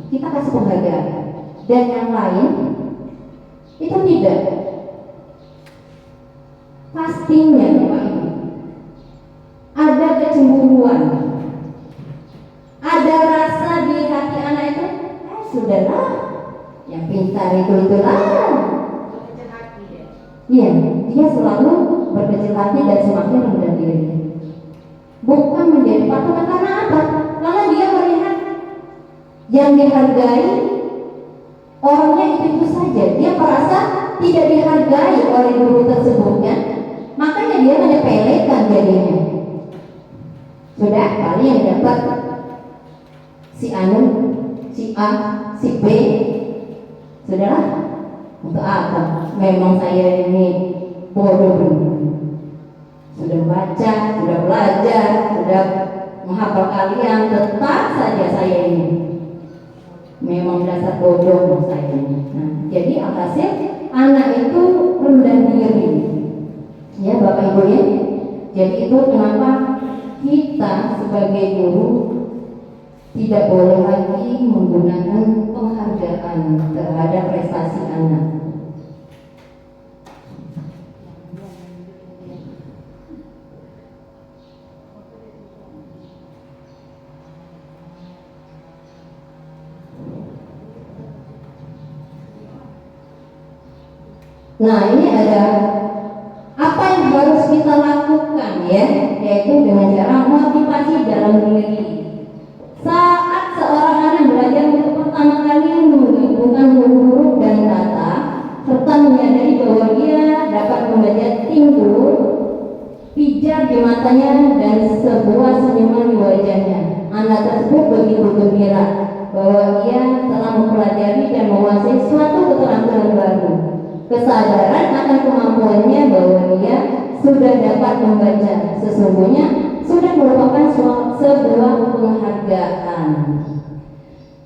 kita kasih penghargaan, dan yang lain itu tidak. Pastinya Bapak Ibu ada kecemburuan, ada rasa di hati anak itu, sudahlah, yang pintar itulah. Kecil hati ya. Iya, dia selalu berkecil hati dan semakin rendah diri. Bukan menjadi patokan karena apa? Karena dia melihat yang dihargai orangnya itu saja. Dia merasa tidak dihargai oleh guru tersebut kan? Makanya dia menyepelekan jadinya. Sudah paling yang dapat si Anu, si A, si B. Sudahlah, untuk apa? Memang saya ini bodoh benar. Sudah baca, sudah belajar, sudah menghafal kalian, tetap saja saya ini memang dasar bodoh saya ini. Nah, jadi alhasil anak itu rendah diri. Ya Bapak Ibu ya. Jadi itu kenapa kita sebagai guru tidak boleh lagi menggunakan penghargaan terhadap prestasi anak. Nah, ini ada apa yang harus kita lakukan ya, yaitu dengan cara motivasi dalam diri. Saat seorang anak belajar untuk pertama kali menggabungkan huruf dan kata serta menyadari bahwa dia dapat membaca timbul, pijar di matanya dan sebuah senyuman di wajahnya, anak tersebut begitu gembira bahwa ia telah mempelajari dan menguasai suatu keterampilan baru. Kesadaran akan kemampuannya bahwa dia sudah dapat membaca sesungguhnya sudah merupakan sebuah penghargaan.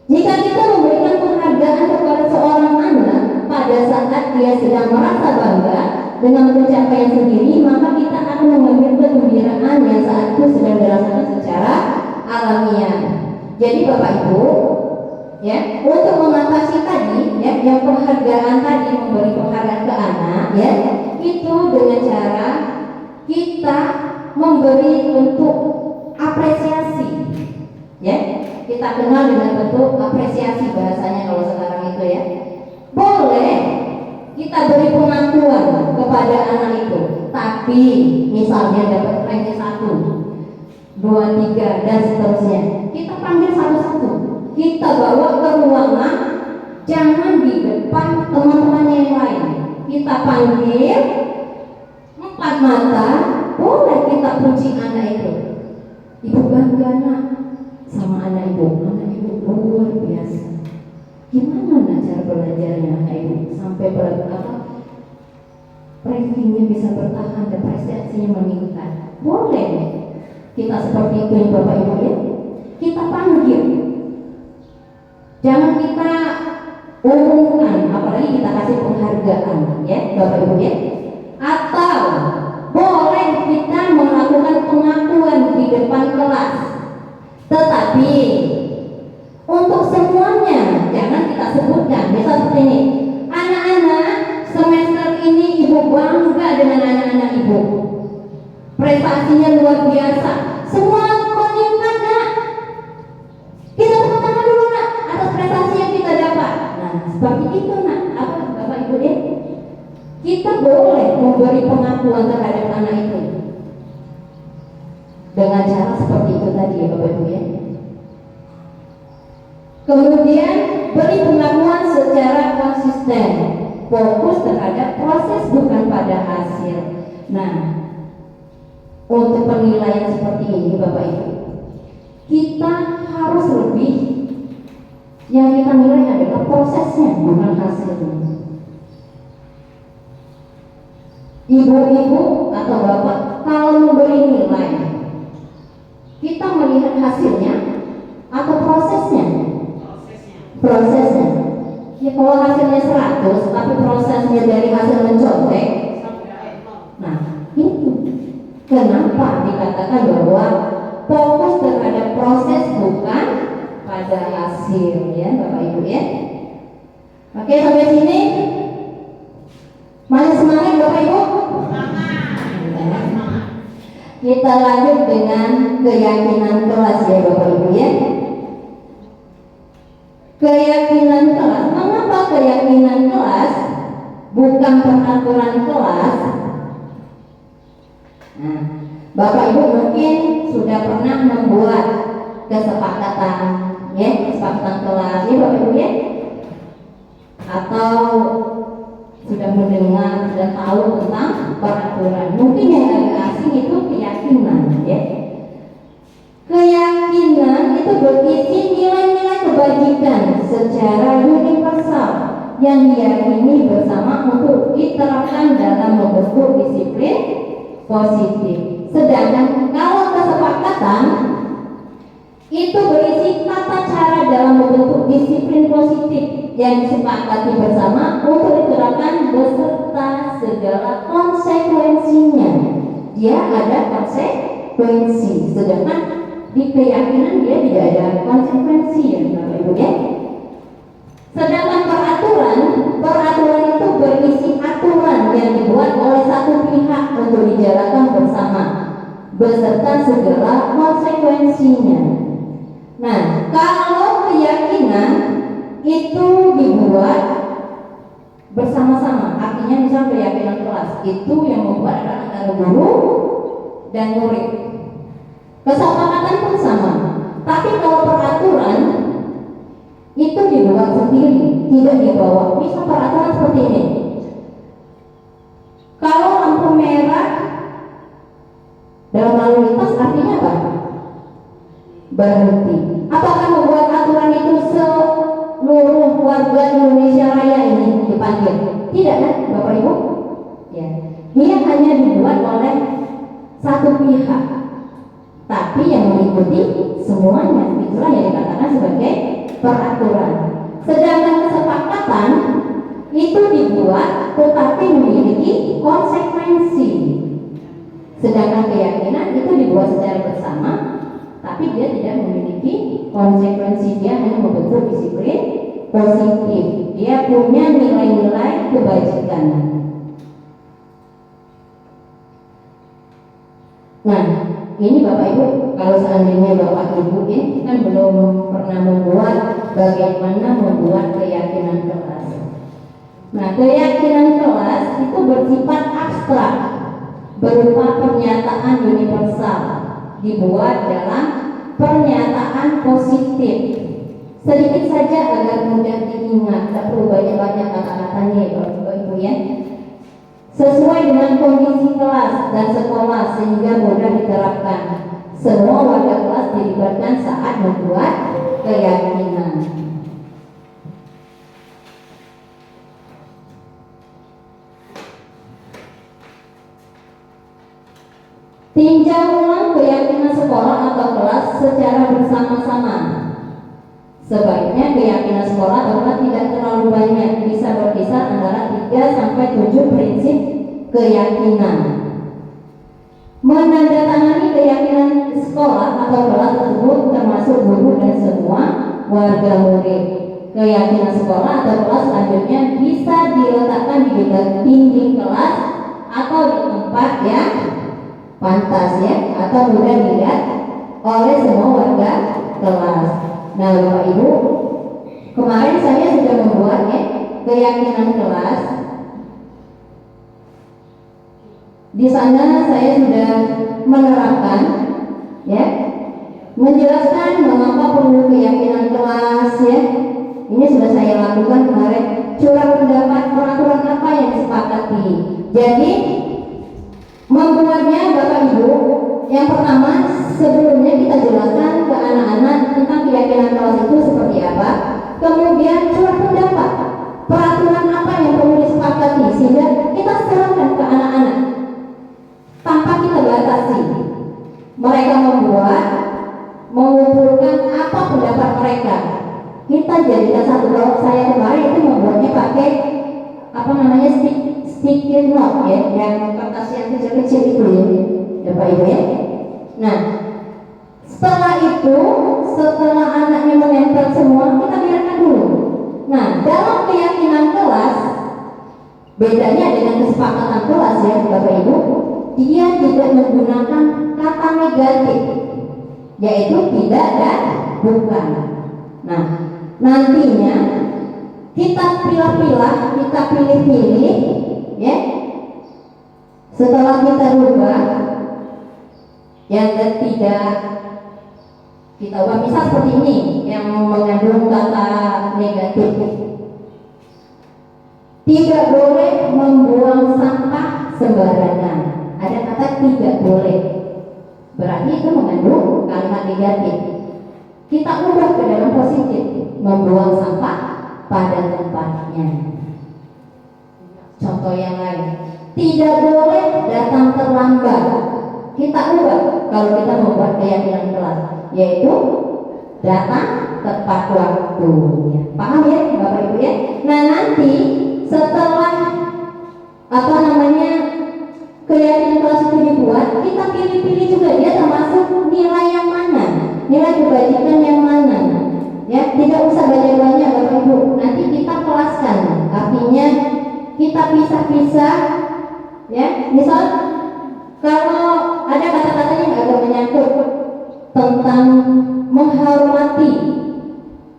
Jika kita memberikan penghargaan kepada seorang anak pada saat dia sedang merasa bangga dengan pencapaian sendiri, maka kita akan mengambil kegembiraan yang saat itu sedang dirasakan secara alamiah. Jadi Bapak Ibu, ya, untuk mengatasi tadi ya, yang penghargaan tadi, memberi penghargaan ke anak ya, itu dengan cara kita memberi bentuk apresiasi ya, kita kenal dengan bentuk apresiasi bahasanya kalau sekarang itu ya. Boleh kita beri pengakuan kepada anak itu, tapi misalnya dapat ranking 1, 2, 3 dan seterusnya, kita panggil satu-satu, kita bawa ke ruangan, jangan di depan teman-temannya yang lain. Kita panggil 4 mata, boleh kita puji anak itu. Ibu bangga nak sama anak ibu luar biasa. Gimana nak cara belajarnya anak ibu sampai rankingnya bisa bertahan dan prestasinya meningkat? Boleh kita seperti itu ya Bapak Ibu ya. Kita panggil. Jangan kita umumkan, apalagi kita kasih penghargaan ya Bapak Ibu ya. Atau boleh kita melakukan pengakuan di depan kelas. Tetapi untuk semuanya jangan kita sebutkan. Misal seperti ini, anak-anak semester ini ibu bangga dengan anak-anak ibu, prestasinya luar biasa, semua meningkat nak. Kita tepuk tangan dulu nak atas prestasi yang kita dapat. Nah seperti itu nak, apa Bapak Ibu ya, kita boleh memberi pengakuan terhadap anak itu dengan cara seperti itu tadi ya Bapak Ibu ya. Kemudian beri pengakuan secara konsisten, fokus terhadap proses bukan pada hasil. Nah, untuk penilaian seperti ini Bapak Ibu, kita harus lebih Yang kita nilai adalah prosesnya, bukan hasilnya. Ibu-ibu atau bapak kalau memberi nilai, kita melihat hasilnya atau prosesnya? Prosesnya. Ya kalau hasilnya 100 tapi prosesnya dari hasil mencontek, nah itu kenapa dikatakan bahwa fokus terhadap proses bukan pada hasil, ya Bapak Ibu ya. Oke, sampai sini masih semangat Bapak Ibu? Kita lanjut dengan keyakinan kelas ya Bapak Ibu ya. Keyakinan kelas, mengapa keyakinan kelas bukan peraturan kelas? Nah, Bapak Ibu mungkin sudah pernah membuat kesepakatan, ya, kesepakatan kelas, ya Bapak Ibu ya, atau sudah mendengar dan tahu tentang peraturan. Mungkin yang agak asing itu keyakinan, ya. Keyakinan itu berisi nilai-nilai kebajikan secara universal yang diyakini bersama untuk diterapkan dalam membentuk disiplin positif. Sedangkan kalau kesepakatan itu berisi tata cara dalam membentuk disiplin positif yang disepakati bersama untuk diterapkan beserta segala konsekuensinya. Dia ada konsekuensi, sedangkan di keyakinan dia tidak ada konsekuensi, ya Bapak Ibu ya. Sedangkan peraturan itu berisi aturan yang dibuat oleh satu pihak untuk dijalankan bersama beserta segala konsekuensinya. Nah, kalau keyakinan itu dibuat bersama-sama, artinya misal keyakinan kelas itu yang membuat adalah antara guru dan murid. Kesepakatan pun sama. Tapi kalau peraturan itu dibuat sendiri, tidak dibawa. Misal peraturan seperti ini. Kalau lampu merah dalam lalu lintas artinya apa? Berhenti. Apakah membuat aturan itu seluruh warga Indonesia Raya ini dipanggil? Tidak kan, Bapak Ibu? Ya. Dia hanya dibuat oleh satu pihak, tapi yang mengikuti semuanya. Itulah yang dikatakan sebagai peraturan. Sedangkan kesepakatan itu dibuat tetapi memiliki konsekuensi. Sedangkan keyakinan itu dibuat secara bersama, tapi dia tidak memiliki konsekuensi. Dia hanya membentuk disiplin positif. Dia punya nilai-nilai kebajikan. Nah, ini Bapak Ibu, kalau seandainya Bapak Ibu ini kan belum pernah membuat bagaimana membuat keyakinan kelas. Nah, keyakinan kelas itu bersifat abstrak, berupa pernyataan universal, dibuat dalam pernyataan positif. Sedikit saja agar mudah diingat, tak perlu banyak-banyak kata-katanya ya Bapak Ibu ya. Sesuai dengan kondisi kelas dan sekolah sehingga mudah diterapkan. Semua warga kelas dilibatkan saat membuat keyakinan. Tinjau ulang keyakinan sekolah atau kelas secara bersama-sama. Sebaiknya keyakinan sekolah atau kelas tidak terlalu banyak, bisa berkisar antara 3 sampai 7 prinsip keyakinan. Menandatangani keyakinan sekolah atau kelas tersebut termasuk guru dan semua warga murid. Keyakinan sekolah atau kelas selanjutnya bisa diletakkan di dinding kelas atau di tempat yang pantas ya, atau mudah dilihat oleh semua warga kelas. Nah Bapak Ibu, kemarin saya sudah membuat keyakinan kelas. Di sana saya sudah menerapkan ya, menjelaskan mengapa perlu keyakinan kelas ya. Ini sudah saya lakukan kemarin. Curah pendapat peraturan apa yang disepakati. Jadi membuatnya Bapak Ibu, yang pertama sebelumnya kita jelaskan ke anak-anak tentang keyakinan kelas itu seperti apa. kemudian surat pendapat, peraturan apa yang perlu disepakati, sehingga kita serahkan ke anak-anak tanpa kita batasi. Mereka membuat, mengumpulkan apa pendapat mereka, kita jadikan satu. Kalau saya kemarin itu membuatnya pakai apa namanya sticky note ya, yang kertas yang kecil-kecil itu ya Pak Ibu ya. Nah, setelah itu, setelah anaknya menempel semua, kita biarkan dulu. Nah, dalam keyakinan kelas, bedanya dengan kesepakatan kelas ya Bapak Ibu, dia tidak menggunakan kata negatif, yaitu tidak dan bukan. Nah, nantinya kita pilah-pilah, kita pilih-pilih ya. Setelah kita rubah, yang ketiga kita ubah, misal seperti ini yang mengandung kata negatif. Tidak boleh membuang sampah sembarangan. Ada kata tidak boleh, berarti itu mengandung kalimat negatif. Kita ubah ke dalam positif, membuang sampah pada tempatnya. Contoh yang lain, tidak boleh datang terlambat. Kita ubah kalau kita membuat keyakinan kelas, yaitu datang tepat waktu. Paham ya Bapak Ibu ya? Nah, nanti setelah apa namanya keyakinan kelas itu dibuat, kita pilih-pilih juga dia termasuk nilai yang mana, nilai kebajikan yang mana. Ya, tidak usah banyak-banyak Bapak Ibu. Nanti kita kelaskan, artinya kita pisah-pisah. Ya, misal kalau ada kata-kata yang agak menyangkut tentang menghormati,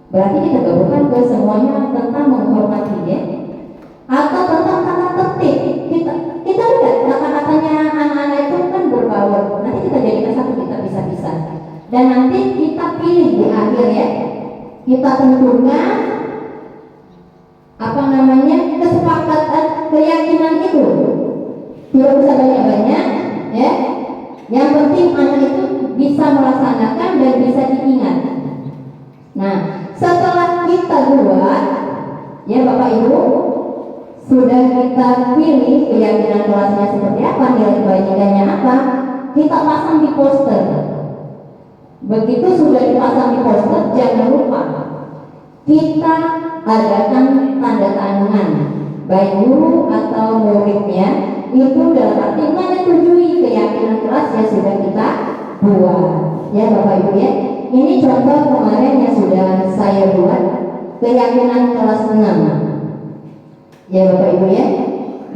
berarti kita gabungkan ke semuanya tentang menghormati ya. Atau tentang kata tertib, kita lihat kata-katanya anak-anak itu kan berbaur. Nanti kita jadikan satu, kita pisah-pisah. Dan nanti kita pilih di akhir ya. Kita tentukan apa namanya kesepakatan keyakinan itu. Tidak usah banyak-banyak ya. Yang penting anak itu bisa melaksanakan dan bisa diingat. Nah, setelah kita buat ya Bapak Ibu, sudah kita pilih keyakinan kelasnya seperti apa, nilai kebajikannya apa, kita pasang di poster. Begitu sudah dipasang di poster, jangan lupa kita adakan tanda tangan, baik guru atau muridnya, itu dalam arti menyetujui keyakinan kelas yang sudah kita buat. Ya Bapak Ibu ya, ini contoh kemarin yang sudah saya buat, keyakinan kelas 6. Ya Bapak Ibu ya,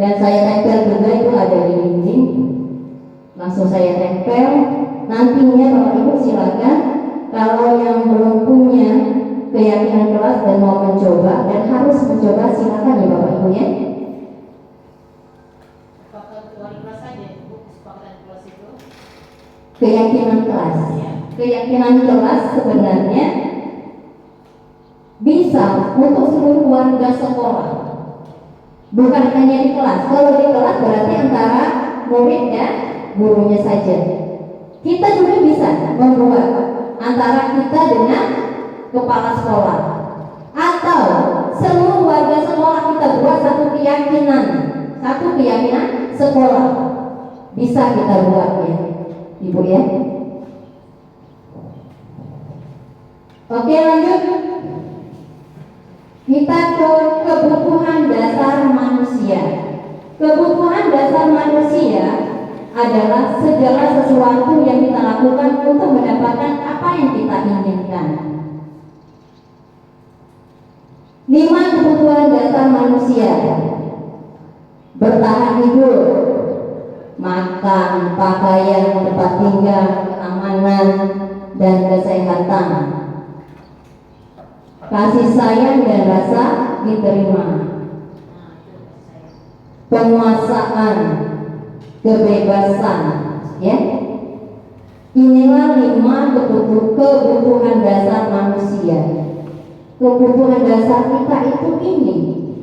dan saya tempel juga, itu ada di dinding, langsung saya tempel. Nantinya Bapak Ibu silakan, kalau yang belum punya keyakinan kelas dan mau mencoba dan harus mencoba, silakan ya Bapak Ibu ya. Apakah wali kelas saja Bu kesepakatan kelas itu? Keyakinan kelas, Ya. keyakinan kelas sebenarnya bisa untuk seluruh warga sekolah, bukan hanya di kelas. Kalau di kelas berarti antara murid dan gurunya saja. Kita juga bisa membuat antara kita dengan kepala sekolah, atau seluruh warga sekolah kita buat satu keyakinan sekolah. Bisa kita buat ya Ibu ya. Oke, lanjut. Kita ke kebutuhan dasar manusia. Kebutuhan dasar manusia adalah segala sesuatu yang kita lakukan untuk mendapatkan apa yang kita inginkan. 5 kebutuhan dasar manusia: bertahan hidup, makan, pakaian, tempat tinggal, keamanan, dan kesehatan, kasih sayang dan rasa diterima, penguasaan, kebebasan, ya. Inilah 5 kebutuhan dasar manusia. Kebutuhan dasar kita itu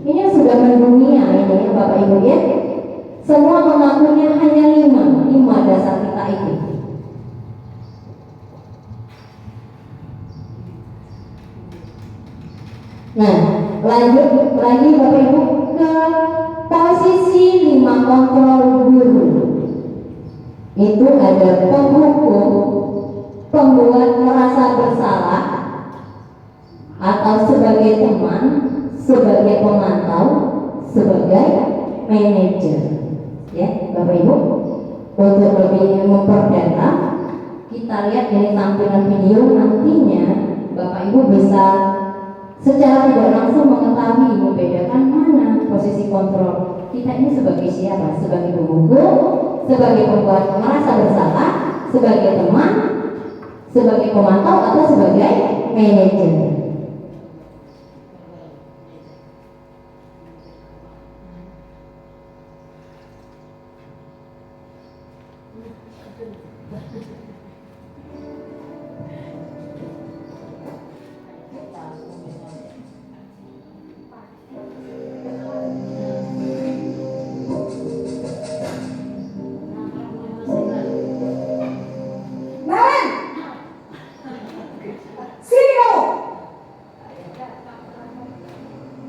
ini sudah mendunia ini ya Bapak Ibu ya. Semua mengakunya hanya 5 dasar kita itu. Nah, lanjut lagi Bapak Ibu ke posisi 5 kontrol guru. Itu ada penghukum, pembuat merasa bersalah, atau sebagai teman, sebagai pemantau, sebagai manajer. Ya, Bapak Ibu, untuk lebih memperdalam, kita lihat dari tampilan video nantinya Bapak Ibu bisa secara tidak langsung mengetahui membedakan mana posisi kontrol kita ini sebagai siapa, sebagai penghukum, sebagai pembuat merasa bersalah, sebagai teman, sebagai pemantau, atau sebagai manajer. Naren, sini kamu.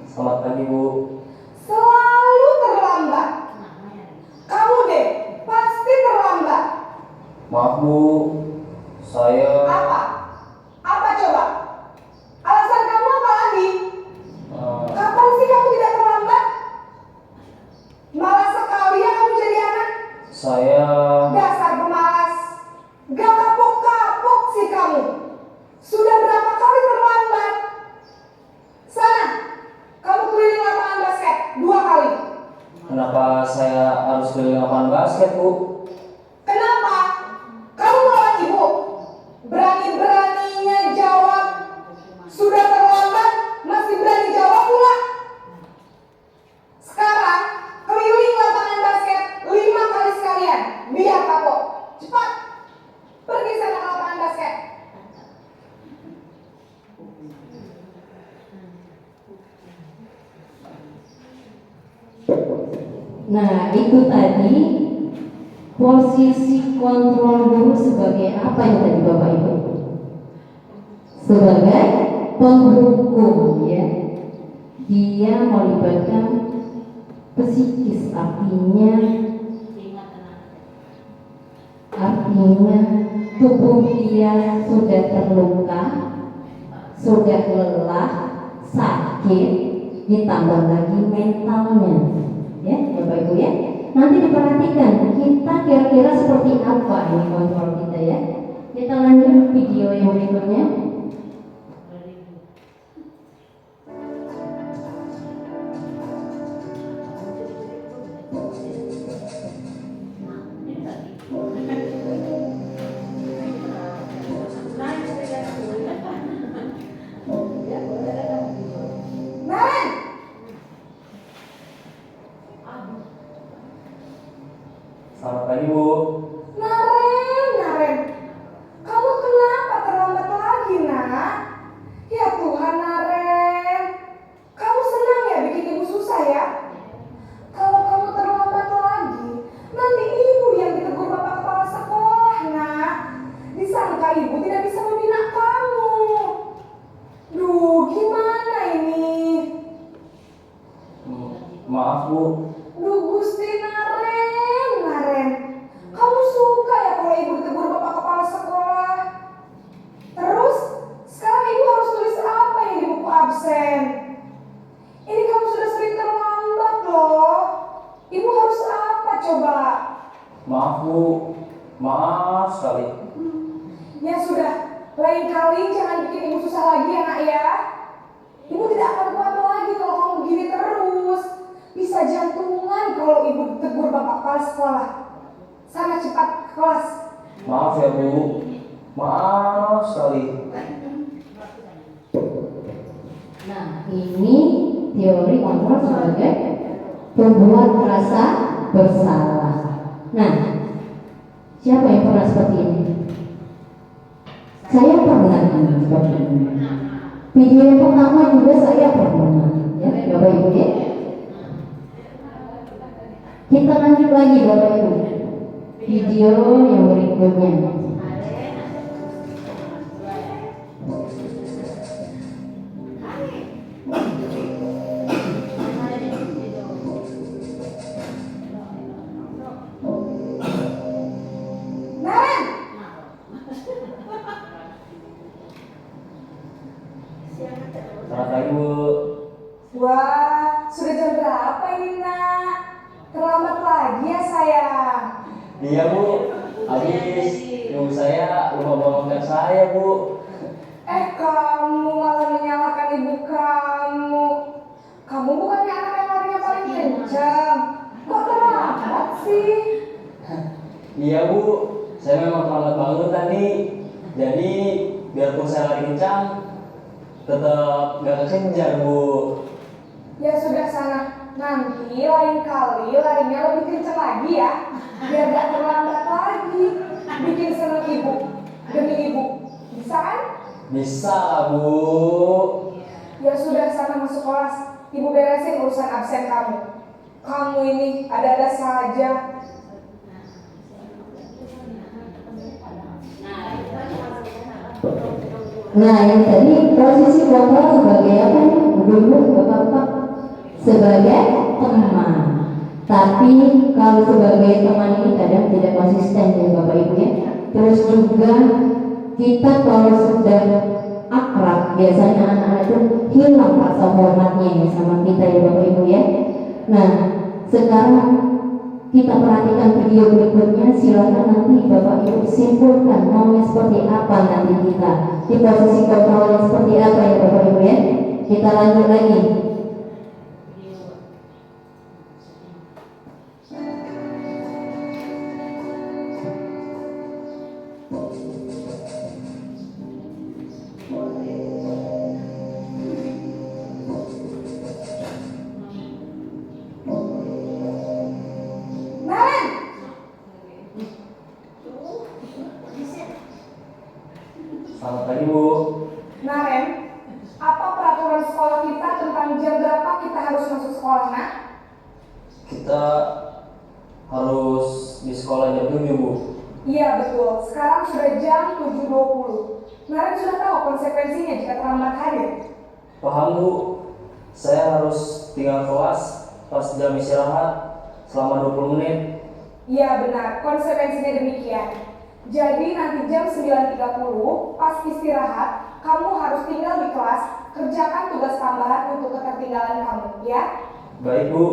Selamat pagi Bu. Selalu terlambat. Kamu deh, pasti terlambat. Maaf Bu, saya Apa? Apa coba? Alasan kamu apa lagi? eh, Kapan sih kamu tidak terlambat? Malas sekali ya kamu jadi anak. saya Dasar pemalas. Gak kapok-kapok sih kamu. Sudah berapa kali terlambat? Sana, kamu keliling lapangan basket 2 kali. kenapa saya harus keliling lapangan basket Bu? Kenapa? Kamu melawan ibu. Berani-beraninya jawab. Sudah terlambat, masih berani jawab pula. Sekarang, keliling lapangan basket 5 kali sekalian. Biar kapok. Cepat. Pergi sana ke lapangan basket. Nah, itu tadi posisi kontrol guru sebagai apa yang tadi Bapak Ibu? Sebagai penghukum, ya. Dia melibatkan psikis, artinya tubuh dia sudah terluka, sudah lelah, sakit, ditambah lagi mentalnya. Ya, Bapak Ibu ya. Nanti diperhatikan kita kira-kira seperti apa ini kontrol kita ya. Kita lanjut video yang berikutnya. Naren, Selamat pagi Bu. Naren. Kamu kenapa terlambat lagi, nak? Ya Tuhan, Naren. Kamu senang ya bikin ibu susah ya? Kalau kamu terlambat lagi, nanti ibu yang ditegur bapak kepala sekolah, nak. Disangka ibu tidak bisa membina kamu. Duh, gimana ini? Maaf Bu. Duh, Gusti Naren. Kamu suka ya kalau ibu ditegur bapak kepala sekolah? Terus, sekarang ibu harus tulis apa yang di buku absen? Ini kamu sudah sering terlambat loh. Ibu harus apa coba? Maaf Bu. Maaf sekali. Ya sudah, lain kali jangan bikin ibu susah lagi ya nak ya. Ibu tidak akan kuat lagi kalau kamu begini terus. Bisa jantungan kalau ibu ditegur bapak kepala sekolah. Sana cepat ke kelas. Maaf ya Bu. Maaf sekali. Nah, ini teori kontrol sebagai pembuat rasa bersalah. Nah, siapa yang pernah seperti ini? Saya pernah seperti ini. Video yang pertama juga saya pernah, ya Bapak Ibu ya. Kita lanjut lagi Bapak Ibu. Video yang berikutnya. Selamat pagi Bu. Wah, sudah jam berapa ini nak? Terlambat lagi ya sayang. Iya Bu, habis ibu saya lupa bangunkan saya Bu. Kamu malah menyalahkan ibu kamu. Kamu bukannya anak yang larinya paling kencang. Kok terlambat sih? Iya Bu, saya memang terlambat bangun tadi. Jadi biarpun saya lari kencang, tetap gak kekejar Bu. Ya sudah sana. Nanti lain kali larinya lebih kencang lagi ya. Biar gak terlambat lagi. Bikin seneng ibu. Demi ibu. Bisa kan? Bisa lah Bu. Ya sudah sana masuk kelas. Ibu beresin urusan absen kamu. Kamu ini ada-ada saja. Nah, yang tadi posisi kontrol sebagai apa nih? Ibu-ibu, bapak-bapak, sebagai teman. Tapi kalau sebagai teman ini kadang tidak konsisten ya bapak ibu ya. Terus juga kita kalau sudah akrab, biasanya anak-anak itu hilang rasa hormatnya ya sama kita ya bapak ibu ya. Nah, sekarang kita perhatikan video berikutnya. Silakan nanti bapak ibu simpulkan maunya seperti apa nanti kita di posisi kontrol yang seperti apa ya bapak ibu ya. Kita lanjut lagi. Naren, Selamat pagi Bu. Naren, apa peraturan sekolah kita tentang jam berapa kita harus masuk sekolah nak? Kita harus di sekolah jam 7 Bu. Iya betul, sekarang sudah jam 7.20. Naren sudah tahu konsekuensinya jika terlambat hadir. Paham Bu, saya harus tinggal kelas pas jam istirahat selama 20 menit. Iya benar, konsekuensinya demikian. Jadi nanti jam 9.30 pas istirahat, kamu harus tinggal di kelas, kerjakan tugas tambahan untuk ketertinggalan kamu, ya? Baik Bu.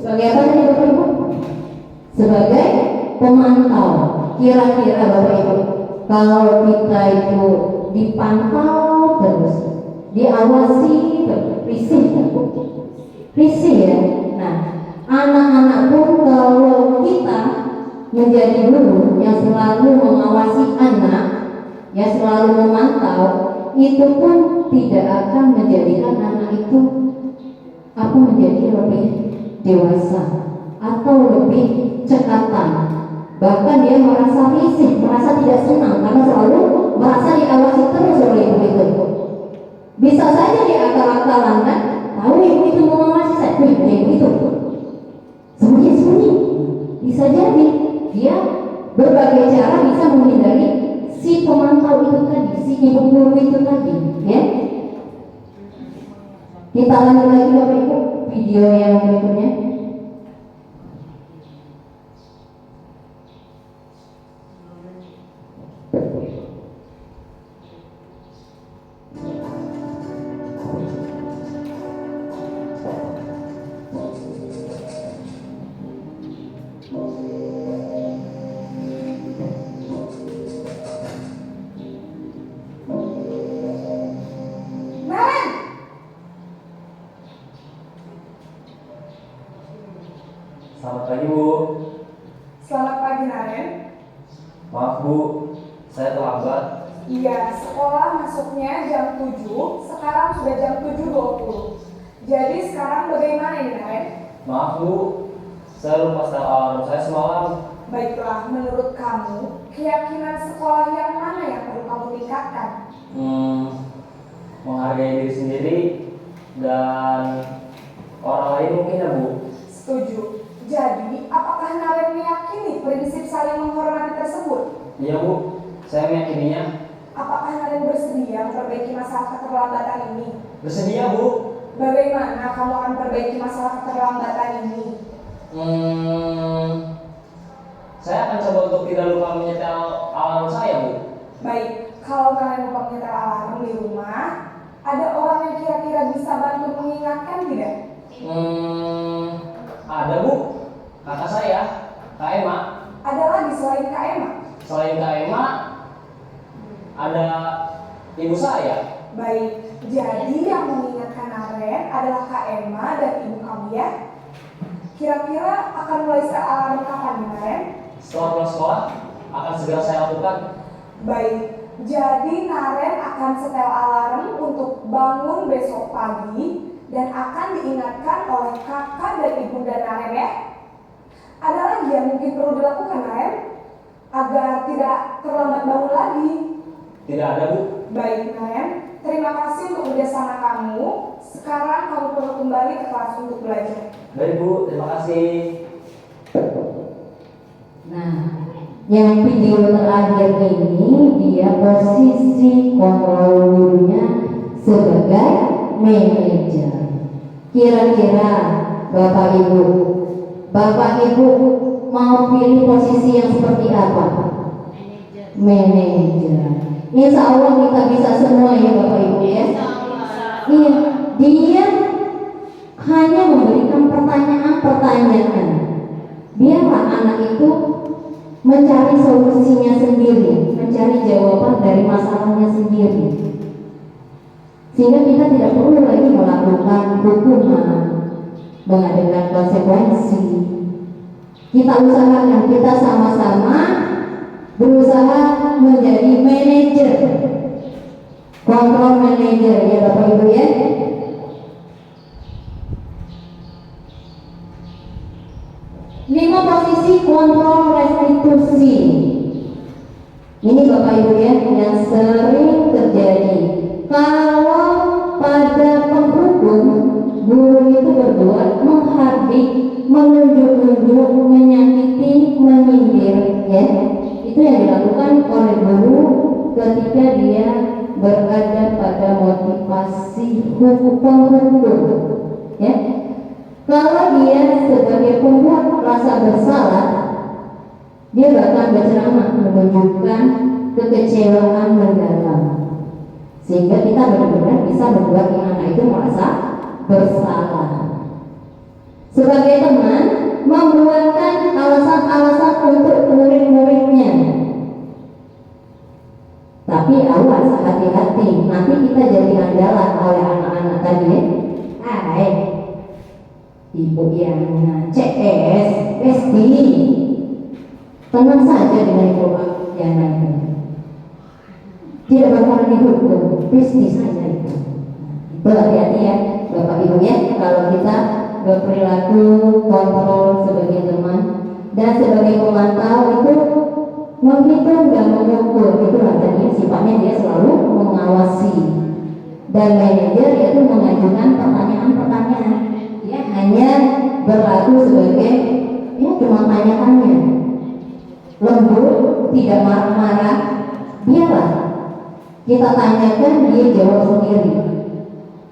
Sebagai apa tadi bapak ibu? Sebagai pemantau. Kira-kira bapak ibu, kalau kita itu dipantau terus, diawasi terus, risih kan? Risih ya. Nah, anak-anak pun kalau kita menjadi guru yang selalu mengawasi anak, yang selalu memantau, itu pun tidak akan menjadikan anak itu menjadi lebih dewasa atau lebih cekatan. Bahkan dia merasa risih, merasa tidak senang karena selalu merasa diawasi terus oleh ibu itu. Bisa saja dia akal-akalan kan, tahu ibu itu mau mengawasi saya, ibu itu sembunyi-sembunyi. Bisa jadi dia berbagai cara bisa menghindari si pemantau itu tadi, si ibu guru itu tadi, ya. Kita lanjut lagi bapak ibu video yang berikutnya. Naren, Selamat pagi Bu. selamat pagi Naren. Maaf Bu, saya terlambat. Iya, sekolah masuknya jam 7, sekarang sudah jam 7.20. Jadi sekarang bagaimana ini Naren? Maaf Bu, saya lupa setel alarm saya semalam. Baiklah, menurut kamu, keyakinan sekolah yang mana yang perlu kamu tingkatkan? Menghargai diri sendiri dan orang lain mungkin ya Bu. Setuju. Jadi, apakah Naren meyakini prinsip saling menghormati tersebut? Iya Bu, saya meyakininya. Apakah Naren bersedia memperbaiki masalah keterlambatan ini? Bersedia Bu. Bagaimana kamu akan perbaiki masalah keterlambatan ini? Saya akan coba untuk tidak lupa menyetel alarm saya Bu. Baik, kalau kalian lupa nyetel alarm di rumah, ada orang yang kira-kira bisa bantu mengingatkan tidak? Ada Bu, kakak saya, Kak Emma. Ada lagi selain Kak Emma? Selain Kak Emma, ada ibu saya. Baik, jadi yang mengingatkan Naren adalah Kak Emma dan ibu kamu ya. Kira-kira akan mulai setel alarm kapan nih Naren? Setelah pulang sekolah, akan segera saya lakukan. Baik, jadi Naren akan setel alarm untuk bangun besok pagi dan akan diingatkan oleh kakak dan ibunda Naren ya. Ada lagi yang mungkin perlu dilakukan Naren agar tidak terlambat bangun lagi? Tidak ada Bu. Baik Naren, terima kasih untuk kerjasama kamu. Sekarang kamu perlu kembali ke kelas untuk belajar. Baik Bu, terima kasih. Nah, yang video terakhir ini dia posisi kontrol gurunya sebagai manajer. Kira-kira Bapak Ibu mau pilih posisi yang seperti apa? Manajer. Insya Allah kita bisa semua ya Bapak Ibu ya. Iya, dia hanya memberikan pertanyaan-pertanyaan. Biarlah anak itu mencari solusinya sendiri, mencari jawaban dari masalahnya sendiri. Sehingga kita tidak perlu lagi melakukan hukuman, mengadakan konsekuensi. Kita usahakan, kita sama-sama berusaha menjadi manajer, kontrol manajer ya Bapak Ibu ya. Lima posisi kontrol restitusi. Ini Bapak Ibu ya yang sering terjadi. Kalau pada penghukum guru itu berbuat menghardik, menunjuk-nunjuk, menyakiti, menyindir ya. Itu yang dilakukan oleh guru ketika dia berada pada motivasi penghukum ya. Kalau dia sebagai pembuat rasa bersalah, dia bahkan berceramah menunjukkan kekecewaan mendalam, sehingga kita benar-benar bisa membuat anak itu merasa bersalah. Sebagai teman, membuatkan alasan-alasan untuk murid-muridnya. Tapi awas, hati-hati, nanti kita jadi andalan oleh anak-anak tadi ya. Ibu yang CS, SD, tenang saja dengan ibu Yana itu. Tidak bakalan dihukum, pasti saja itu. Itu hati-hati ya, Bapak Ibu ya, kalau kita berperilaku kontrol sebagai teman dan sebagai pemantau itu menghitung dan mengukur, itulah tadi sifatnya dia selalu mengawasi. Dan manajer yaitu mengajukan pertanyaan-pertanyaan. Dia hanya berlaku sebagai ya cuma tanya-tanya, lembut, tidak marah-marah. Biarlah kita tanyakan, dia jawab sendiri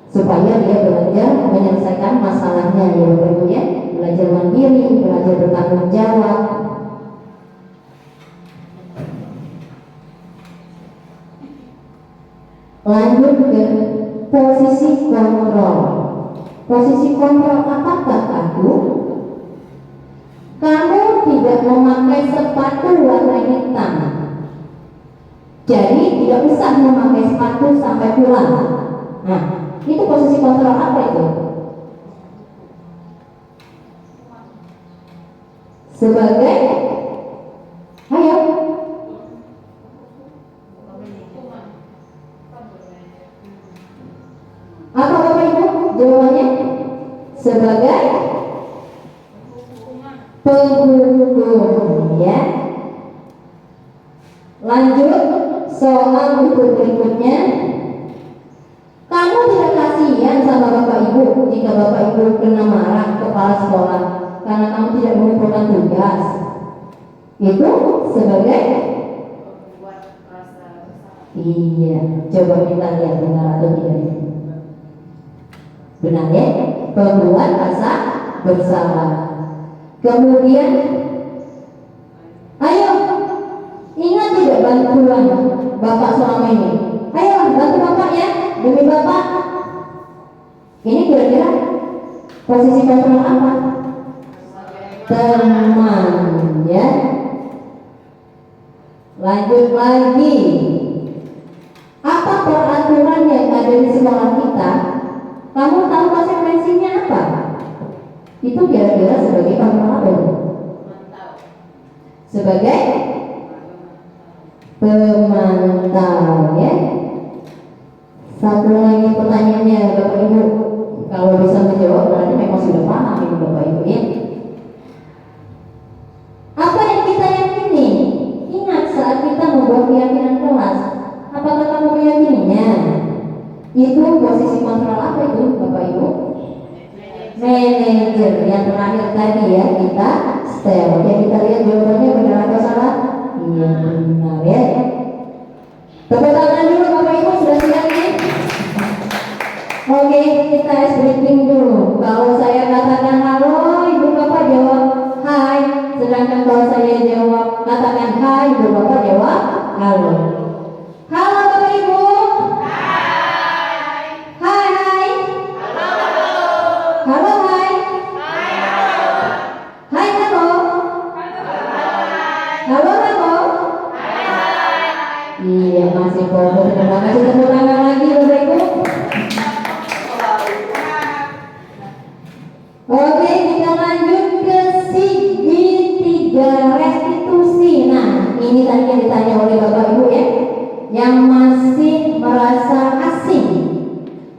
supaya dia belajar menyelesaikan masalahnya ya Bapak ya. Belajar mandiri, belajar bertanggung jawab. Lanjut ke posisi kontrol. Posisi kontrol apakah kamu? Kamu tidak memakai sepatu warna hitam, jadi tidak usah memakai sepatu sampai pulang. Nah, itu posisi kontrol apa itu? Sebagai, ayo, apa Bapak Ibu jawabannya? Sebagai penghukum ya. Lanjut soal berikutnya. Kamu tidak kasihan sama Bapak Ibu jika Bapak Ibu kena marah kepala sekolah karena kamu tidak mengumpulkan tugas. Itu sebagai iya, coba kita lihat benar atau tidak. Benar ya, pembuat rasa bersalah. Kemudian, ayo ingat tidak bantuan Bapak selama ini? Ayo bantu Bapak ya, demi Bapak. Ini kira-kira posisi kontrol apa? Teman, ya. Lanjut lagi. Apa peraturan yang ada di sekolah kita? Kamu tahu konsekuensinya apa? Itu kira-kira sebagai kontrol apa? Sebagai pemantau, ya. Satu lagi pertanyaannya Bapak Ibu, kalau bisa menjawab berarti memang sudah paham ini Bapak Ibu, ya. Apa yang kita yakini? Ingat saat kita membuat keyakinan kelas, apakah kamu meyakininya? Itu posisi kontrol apa itu Bapak Ibu? Manajer. Yang terakhir tadi ya, kita STEM. Oke, kita lihat jawabannya benar atau salah? Iya benar, ya. Tepuk tangan dulu Bapak Ibu, sudah siap nih? Oke, kita briefing dulu. Kalau saya katakan halo, Ibu Bapak jawab hai. Sedangkan kalau saya jawab katakan hai, Ibu Bapak jawab halo. Halo Bapak Ibu. Hai. Hai hai. Halo hai. Hai halo. Halo halo. Iya masih bodoh. Terima kasih, tepuk tangan lagi Bapak Ibu. Oke, kita lanjut ke segitiga restitusi. Nah, ini tadi yang ditanya oleh Bapak Ibu ya, yang masih merasa asing.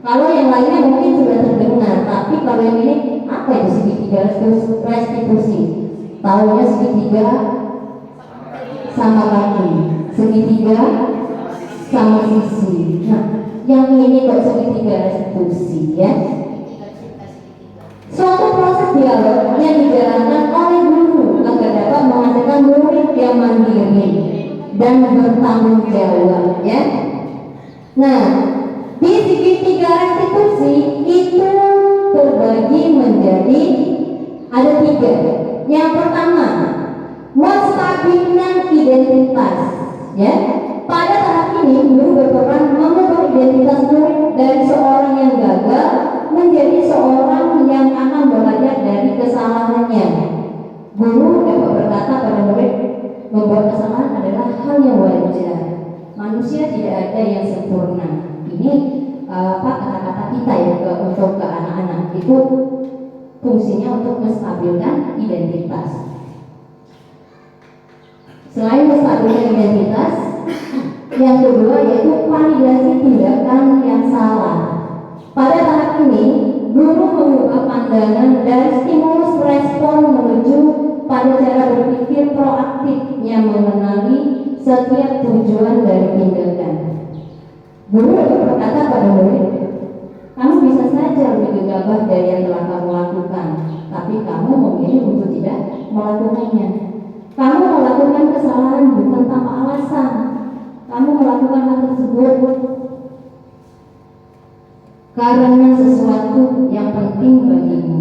Kalau yang lainnya mungkin sudah terdengar, tapi kalau yang ini apa itu segitiga restitusi? Tahunya segitiga sama kaki, segitiga sama sisi. Nah, yang ini kok segitiga restitusi ya? Suatu proses dialog yang dijalankan oleh guru agar dapat menghasilkan murid yang mandiri dan bertanggung jawab, ya. Nah, di segitiga restitusi itu terbagi menjadi ada 3. Yang pertama, menstabilkan identitas, ya. Pada tahap ini guru berperan mengubah identitas murid dari seorang yang gagal menjadi seorang yang akan belajar dari kesalahannya. Guru dapat berkata pada murid, membuat kesalahan adalah hal yang wajar. Manusia tidak ada yang sempurna. Ini kata-kata kita ya untuk ke anak-anak itu fungsinya untuk menstabilkan identitas. Selain menstabilkan identitas, yang kedua yaitu validasi tindakan yang salah. Pada tahap ini, guru mengubah pandangan dari stimulus respon menuju pada cara berpikir proaktif yang mengenali setiap tujuan dari tindakan. Guru berkata pada murid, kamu bisa saja lebih gegabah dari yang telah kamu lakukan, tapi kamu memilih untuk tidak melakukannya. Kamu melakukan kesalahan bukan tanpa alasan. Kamu melakukan hal tersebut karena sesuatu yang penting bagimu.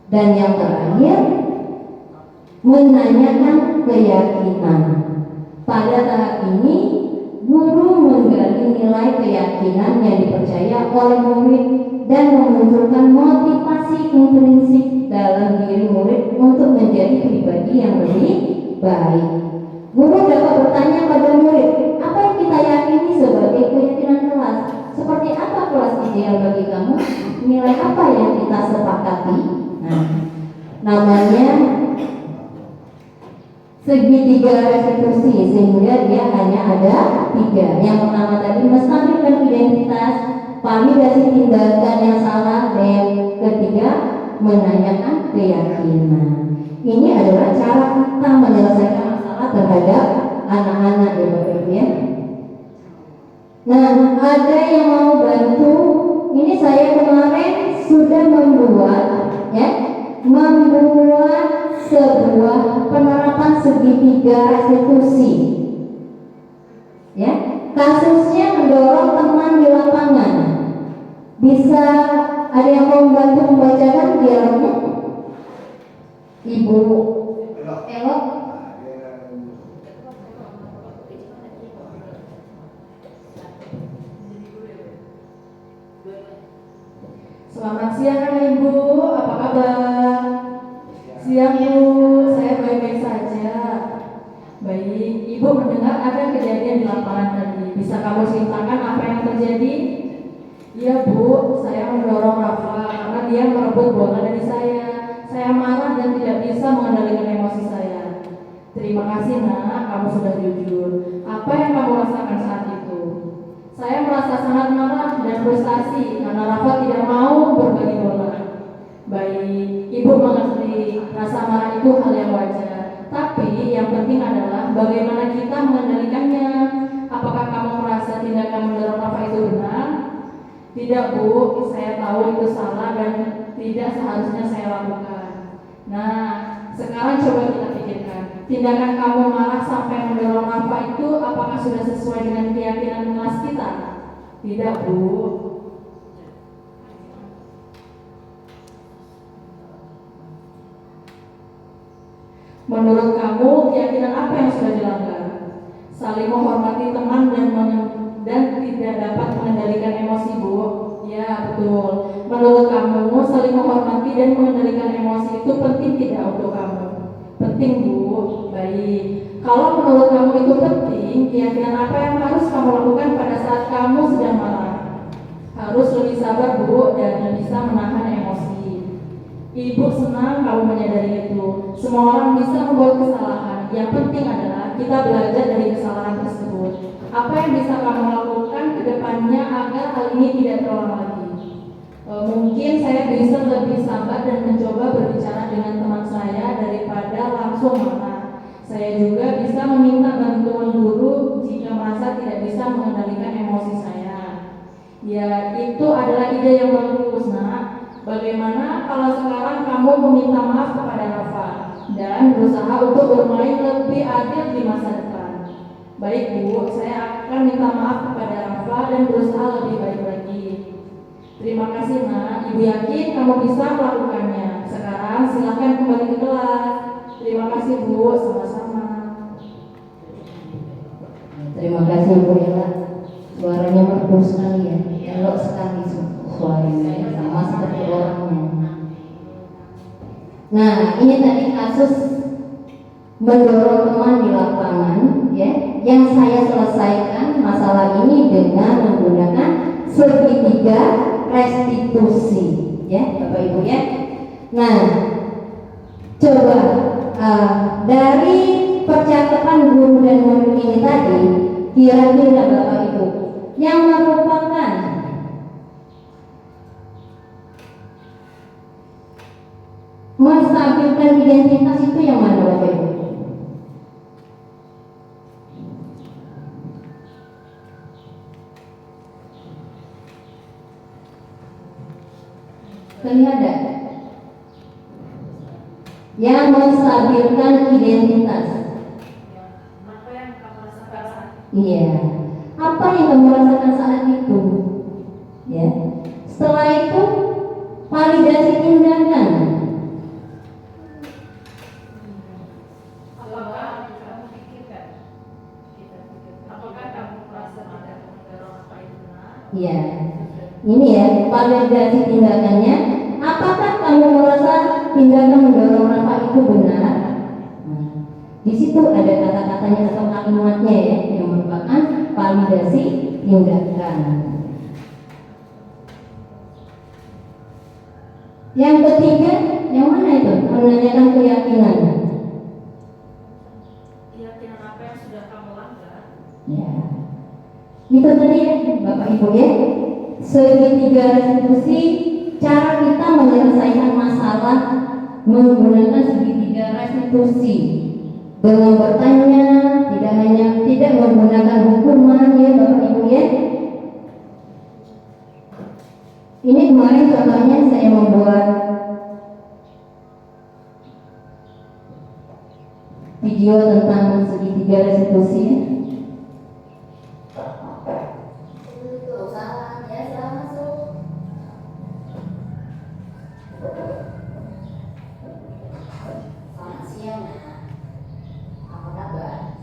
Dan yang terakhir, menanyakan keyakinan. Pada tahap ini, guru menggali nilai keyakinan yang dipercaya oleh murid dan memunculkan motivasi intrinsik dalam diri murid untuk menjadi pribadi yang lebih baik. Guru dapat bertanya pada murid, apa yang kita yakini sebagai keyakinan kelas? Seperti apa kelas ideal bagi kamu? Nilai apa yang kita sepakati? Nah, namanya segitiga restitusi, sehingga dia hanya ada 3. Yang pertama tadi menstabilkan identitas, validasi tindakan yang salah, dan ketiga menanyakan keyakinan. Ini adalah cara kita menyelesaikan masalah terhadap anak-anak ya Bapak Ibu ya. Nah, ada yang mau bantu? Ini saya kemarin sudah membuat sebuah penerapan segitiga restitusi. Ya, kasusnya mendorong teman di lapangan. Bisa ada yang mau membantu membacakan dialognya? Ibu Elok. Selamat siang Ibu, apa kabar? Siang Bu, saya baik-baik saja. Baik, Ibu mendengar ada kejadian di lapangan tadi. Bisa kamu ceritakan apa yang terjadi? Iya Bu, saya mendorong Rafa karena dia merebut bola dari saya. Saya marah dan tidak bisa mengendalikan emosi saya. Terima kasih nak, kamu sudah jujur. Apa yang kamu rasakan saat itu? Saya merasa sangat marah dan frustasi karena Rafa tidak mau berbagi bola. Baik, Ibu mengerti, rasa marah itu hal yang wajar. Tapi yang penting adalah bagaimana kita mengendalikannya. Apakah kamu merasa tindakan mendorong Rafa itu benar? Tidak Bu, saya tahu itu salah dan tidak seharusnya saya lakukan. Nah, sekarang coba kita pikirkan, tindakan kamu marah sampai mendorong Rafa itu apakah sudah sesuai dengan keyakinan kelas kita? Tidak Bu. Menurut kamu, keyakinan apa yang sudah dilanggar? Saling menghormati teman dan tidak dapat mengendalikan emosi Bu. Ya betul. Menurut kamu, saling menghormati dan mengendalikan emosi itu penting tidak untuk kamu? Penting Bu. Baik. Kalau menurut kamu itu penting, keyakinan apa yang harus kamu lakukan pada saat kamu sedang marah? Harus lebih sabar Bu dan bisa menahan emosi. Ibu senang kamu menyadari itu. Semua orang bisa membuat kesalahan. Yang penting adalah kita belajar dari kesalahan tersebut. Apa yang bisa kamu lakukan ke depannya agar hal ini tidak terulang lagi? Mungkin saya bisa lebih sabar dan mencoba berbicara dengan teman saya daripada langsung marah. Saya juga bisa meminta bantuan guru jika merasa tidak bisa mengendalikan emosi saya. Ya, itu adalah ide yang bagus, nak. Bagaimana kalau sekarang kamu meminta maaf kepada Rafa dan berusaha untuk bermain lebih adil di masa depan? Baik Bu, saya akan minta maaf kepada Rafa dan berusaha lebih baik lagi. Terima kasih nak, Ibu yakin kamu bisa melakukannya. Sekarang silakan kembali ke kelas. Terima kasih Bu, sama-sama. Terima kasih Bu Ella. Suaranya merdu sekali ya, elok sekali suaranya, sama seperti orangnya. Nah, ini tadi kasus mendorong teman di lapangan, ya, yang saya selesaikan masalah ini dengan menggunakan segitiga restitusi, ya, Bapak Ibu ya. Nah, coba dari percakapan guru dan murid ini tadi, kira-kira Bapak Ibu yang merupakan menstabilkan identitas itu yang mana Bapak Ibu? Kelihatan? Yang menstabilkan identitas. Apa yang kamu rasakan saat Iya. Apa yang kamu rasakan saat itu? Ya. Setelah itu validasi tindakan. apakah kamu pikirkan? Apakah kamu merasa tidak mendorong apa itu benar? Iya. Ini ya, validasi tindakannya. Apakah kamu merasa tindakan mendorong Rafa itu benar? Nah, di situ ada kata-katanya atau kalimatnya ya, yang merupakan validasi tindakan. Yang ketiga, yang mana itu? Menanyakan keyakinan. Keyakinan apa yang sudah kamu langgar? Ya, itu tadi ya, Bapak Ibu ya. Segitiga restitusi, cara kita menyelesaikan masalah menggunakan segitiga restitusi dengan bertanya, tidak menggunakan hukuman ya Bapak Ibu ya. Ini kemarin contohnya saya membuat video tentang segitiga restitusi.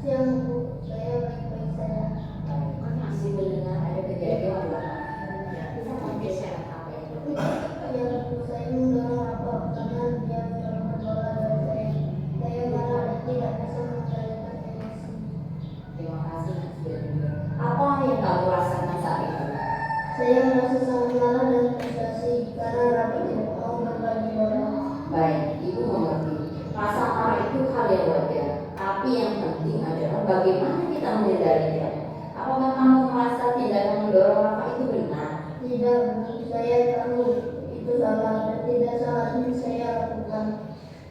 Siang Bu, saya baik Saya merasa sangat malas dan frustasi karena Rafi tidak mau berbagi orang. Baik, Ibu mengerti. Rasa marah itu hal yang wajar. Tapi yang penting adalah bagaimana kita menghindarinya. Apakah kamu merasa tindakan mendorong Rafa itu benar? Tidak, saya tahu itu salah dan tidak seharusnya saya lakukan.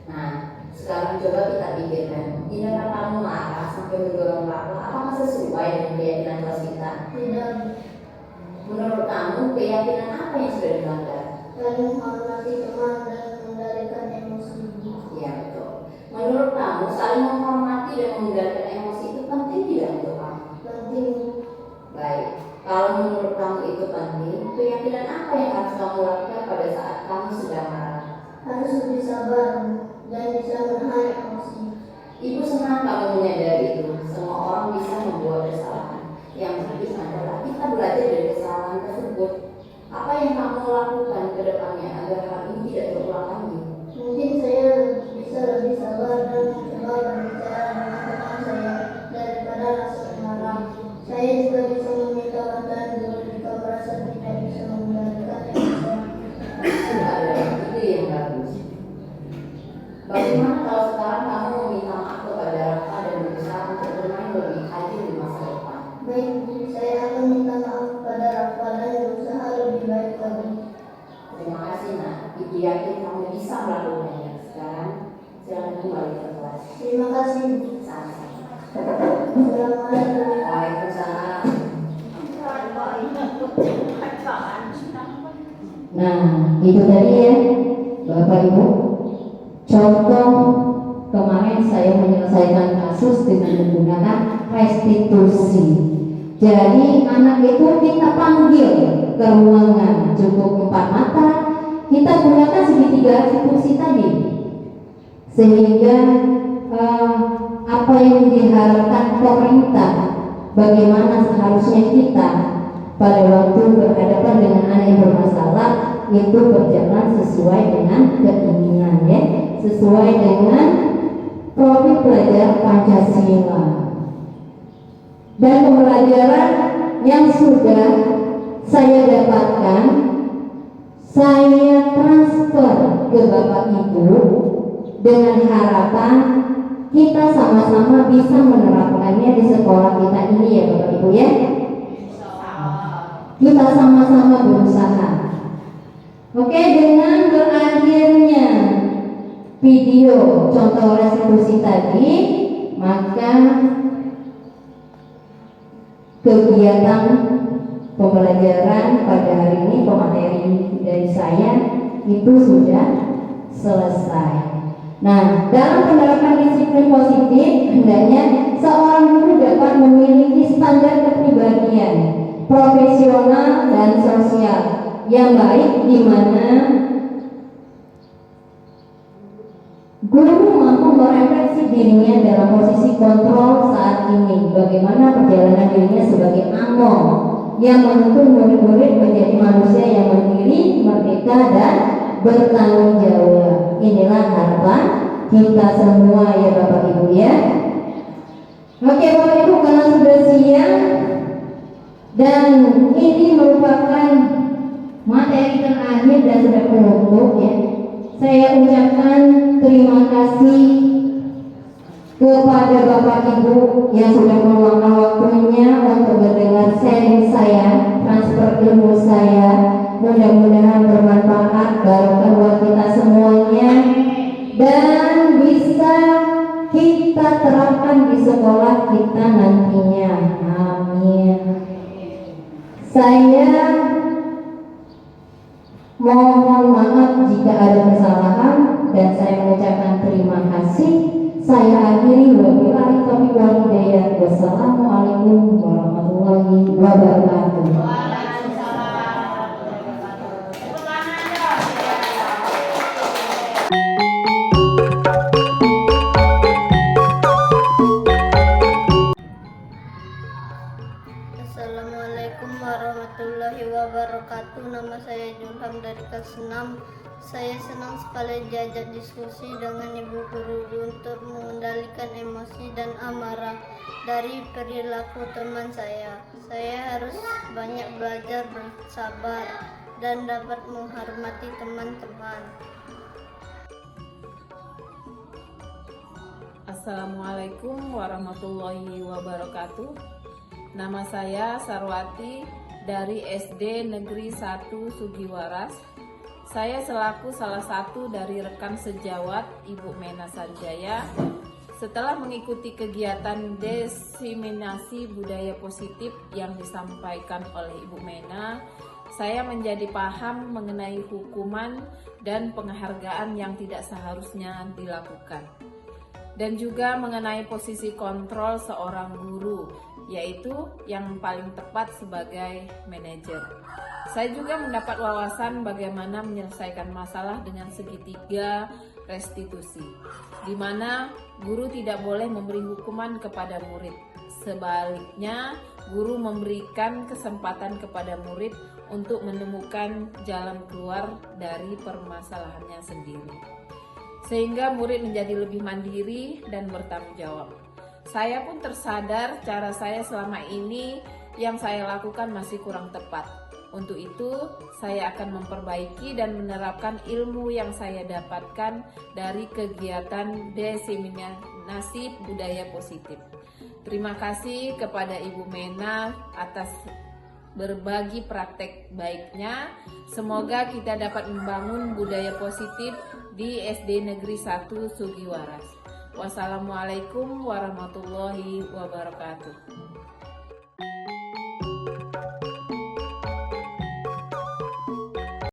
Nah, sekarang coba kita pikirkan. Tindakan kamu marah sampai mendorong Rafa, apakah sesuai dengan keyakinan kelas kita? Tidak, Menurut kamu, keyakinan apa yang sudah dilanggar? saling menghormati teman dan mengendalikan emosi. Ya, betul. Menurut kamu, saling menghormati dan mengendalikan emosi itu penting tidak untuk kamu? Penting, Baik, kalau menurut kamu itu penting, keyakinan apa yang harus kamu lakukan pada saat kamu sedang marah? harus lebih sabar dan bisa menahan emosi. Ibu senang kamu menyadari itu. Semua orang bisa membuat kesalahan. Yang penting adalah kita belajar dari kesalahan tersebut. Apa yang kamu lakukan ke depannya agar hal ini tidak terulang lagi? Mungkin saya bisa lebih sabar dan mencoba berbicara dengan teman saya daripada rasa marah. Saya juga bisa meminta bantuan guru jika merasa tidak bisa mengendalikan emosi. Itu adalah ide yang bagus. Bagaimana kalau sekarang kamu meminta maaf kepada Rafa dan berusaha untuk bermain lebih adil di masa depan? Baik, saya akan minta maaf kepada Rafa dan berusaha lebih baik lagi. Terima kasih nak. Ibu yakin kamu bisa melakukannya. Sekarang silakan kembali ke kelas. Terima kasih. Sama-sama. Assalamualaikum. Waalaikumsalam. Nah, itu tadi ya, Bapak Ibu. Contoh kemarin saya menyelesaikan kasus dengan menggunakan restitusi. Jadi anak itu kita panggil ke ruangan, cukup 4 mata, kita gunakan segitiga restitusi tadi, sehingga apa yang diharapkan pemerintah, bagaimana seharusnya kita pada waktu berhadapan dengan anak yang bermasalah itu berjalan sesuai dengan keinginan ya, sesuai dengan profil pelajar Pancasila. Dan pembelajaran yang sudah saya dapatkan, saya transfer ke Bapak Ibu dengan harapan kita sama-sama bisa menerapkannya di sekolah kita ini ya Bapak Ibu ya. Kita sama-sama berusaha. Oke, dengan berakhirnya video contoh restitusi tadi, maka kegiatan pembelajaran pada hari ini, pemateri dari saya itu sudah selesai. Nah, dalam penerapan disiplin positif, hendaknya seorang guru dapat memiliki standar kepribadian profesional dan sosial yang baik, di mana guru mampu merefleksi dirinya dalam posisi kontrol saat ini, bagaimana perjalanan dirinya sebagai among yang menuntun murid-murid menjadi manusia yang mandiri, merdeka, dan bertanggung jawab. Inilah harapan kita semua ya Bapak Ibu ya. Oke Bapak Ibu, karena sudah siang dan ini merupakan materi terakhir dan sudah penutup ya, saya ucapkan terima kasih kepada Bapak Ibu yang sudah meluangkan waktunya untuk mendengar sharing saya, transfer ilmu saya. Mudah-mudahan bermanfaat barokah buat kita semuanya dan bisa kita terapkan di sekolah kita nantinya. Amin. Saya mohon maaf jika ada kesalahan dan saya mengucapkan terima kasih. Saya akhiri, wabillahi taufiq wal hidayah. Wassalamualaikum warahmatullahi wabarakatuh. Assalamualaikum warahmatullahi wabarakatuh. Nama saya Julham dari kelas 6. Saya senang sekali diajak diskusi dengan ibu guru untuk mengendalikan emosi dan amarah dari perilaku teman saya. Saya harus banyak belajar bersabar dan dapat menghormati teman-teman. Assalamualaikum warahmatullahi wabarakatuh. Nama saya Sarwati dari SD Negeri 1 Sugiwaras. Saya selaku salah satu dari rekan sejawat Ibu Mena Sanjaya. Setelah mengikuti kegiatan diseminasi budaya positif yang disampaikan oleh Ibu Mena, saya menjadi paham mengenai hukuman dan penghargaan yang tidak seharusnya dilakukan. Dan juga mengenai posisi kontrol seorang guru, yaitu yang paling tepat sebagai manajer. Saya juga mendapat wawasan bagaimana menyelesaikan masalah dengan segitiga restitusi, di mana guru tidak boleh memberi hukuman kepada murid. Sebaliknya, guru memberikan kesempatan kepada murid untuk menemukan jalan keluar dari permasalahannya sendiri, sehingga murid menjadi lebih mandiri dan bertanggung jawab. Saya pun tersadar cara saya selama ini yang saya lakukan masih kurang tepat. Untuk itu, saya akan memperbaiki dan menerapkan ilmu yang saya dapatkan dari kegiatan diseminasi budaya positif. Terima kasih kepada Ibu Mena atas berbagi praktek baiknya. Semoga kita dapat membangun budaya positif di SD Negeri 1 Sugiwaras. Wassalamualaikum warahmatullahi wabarakatuh.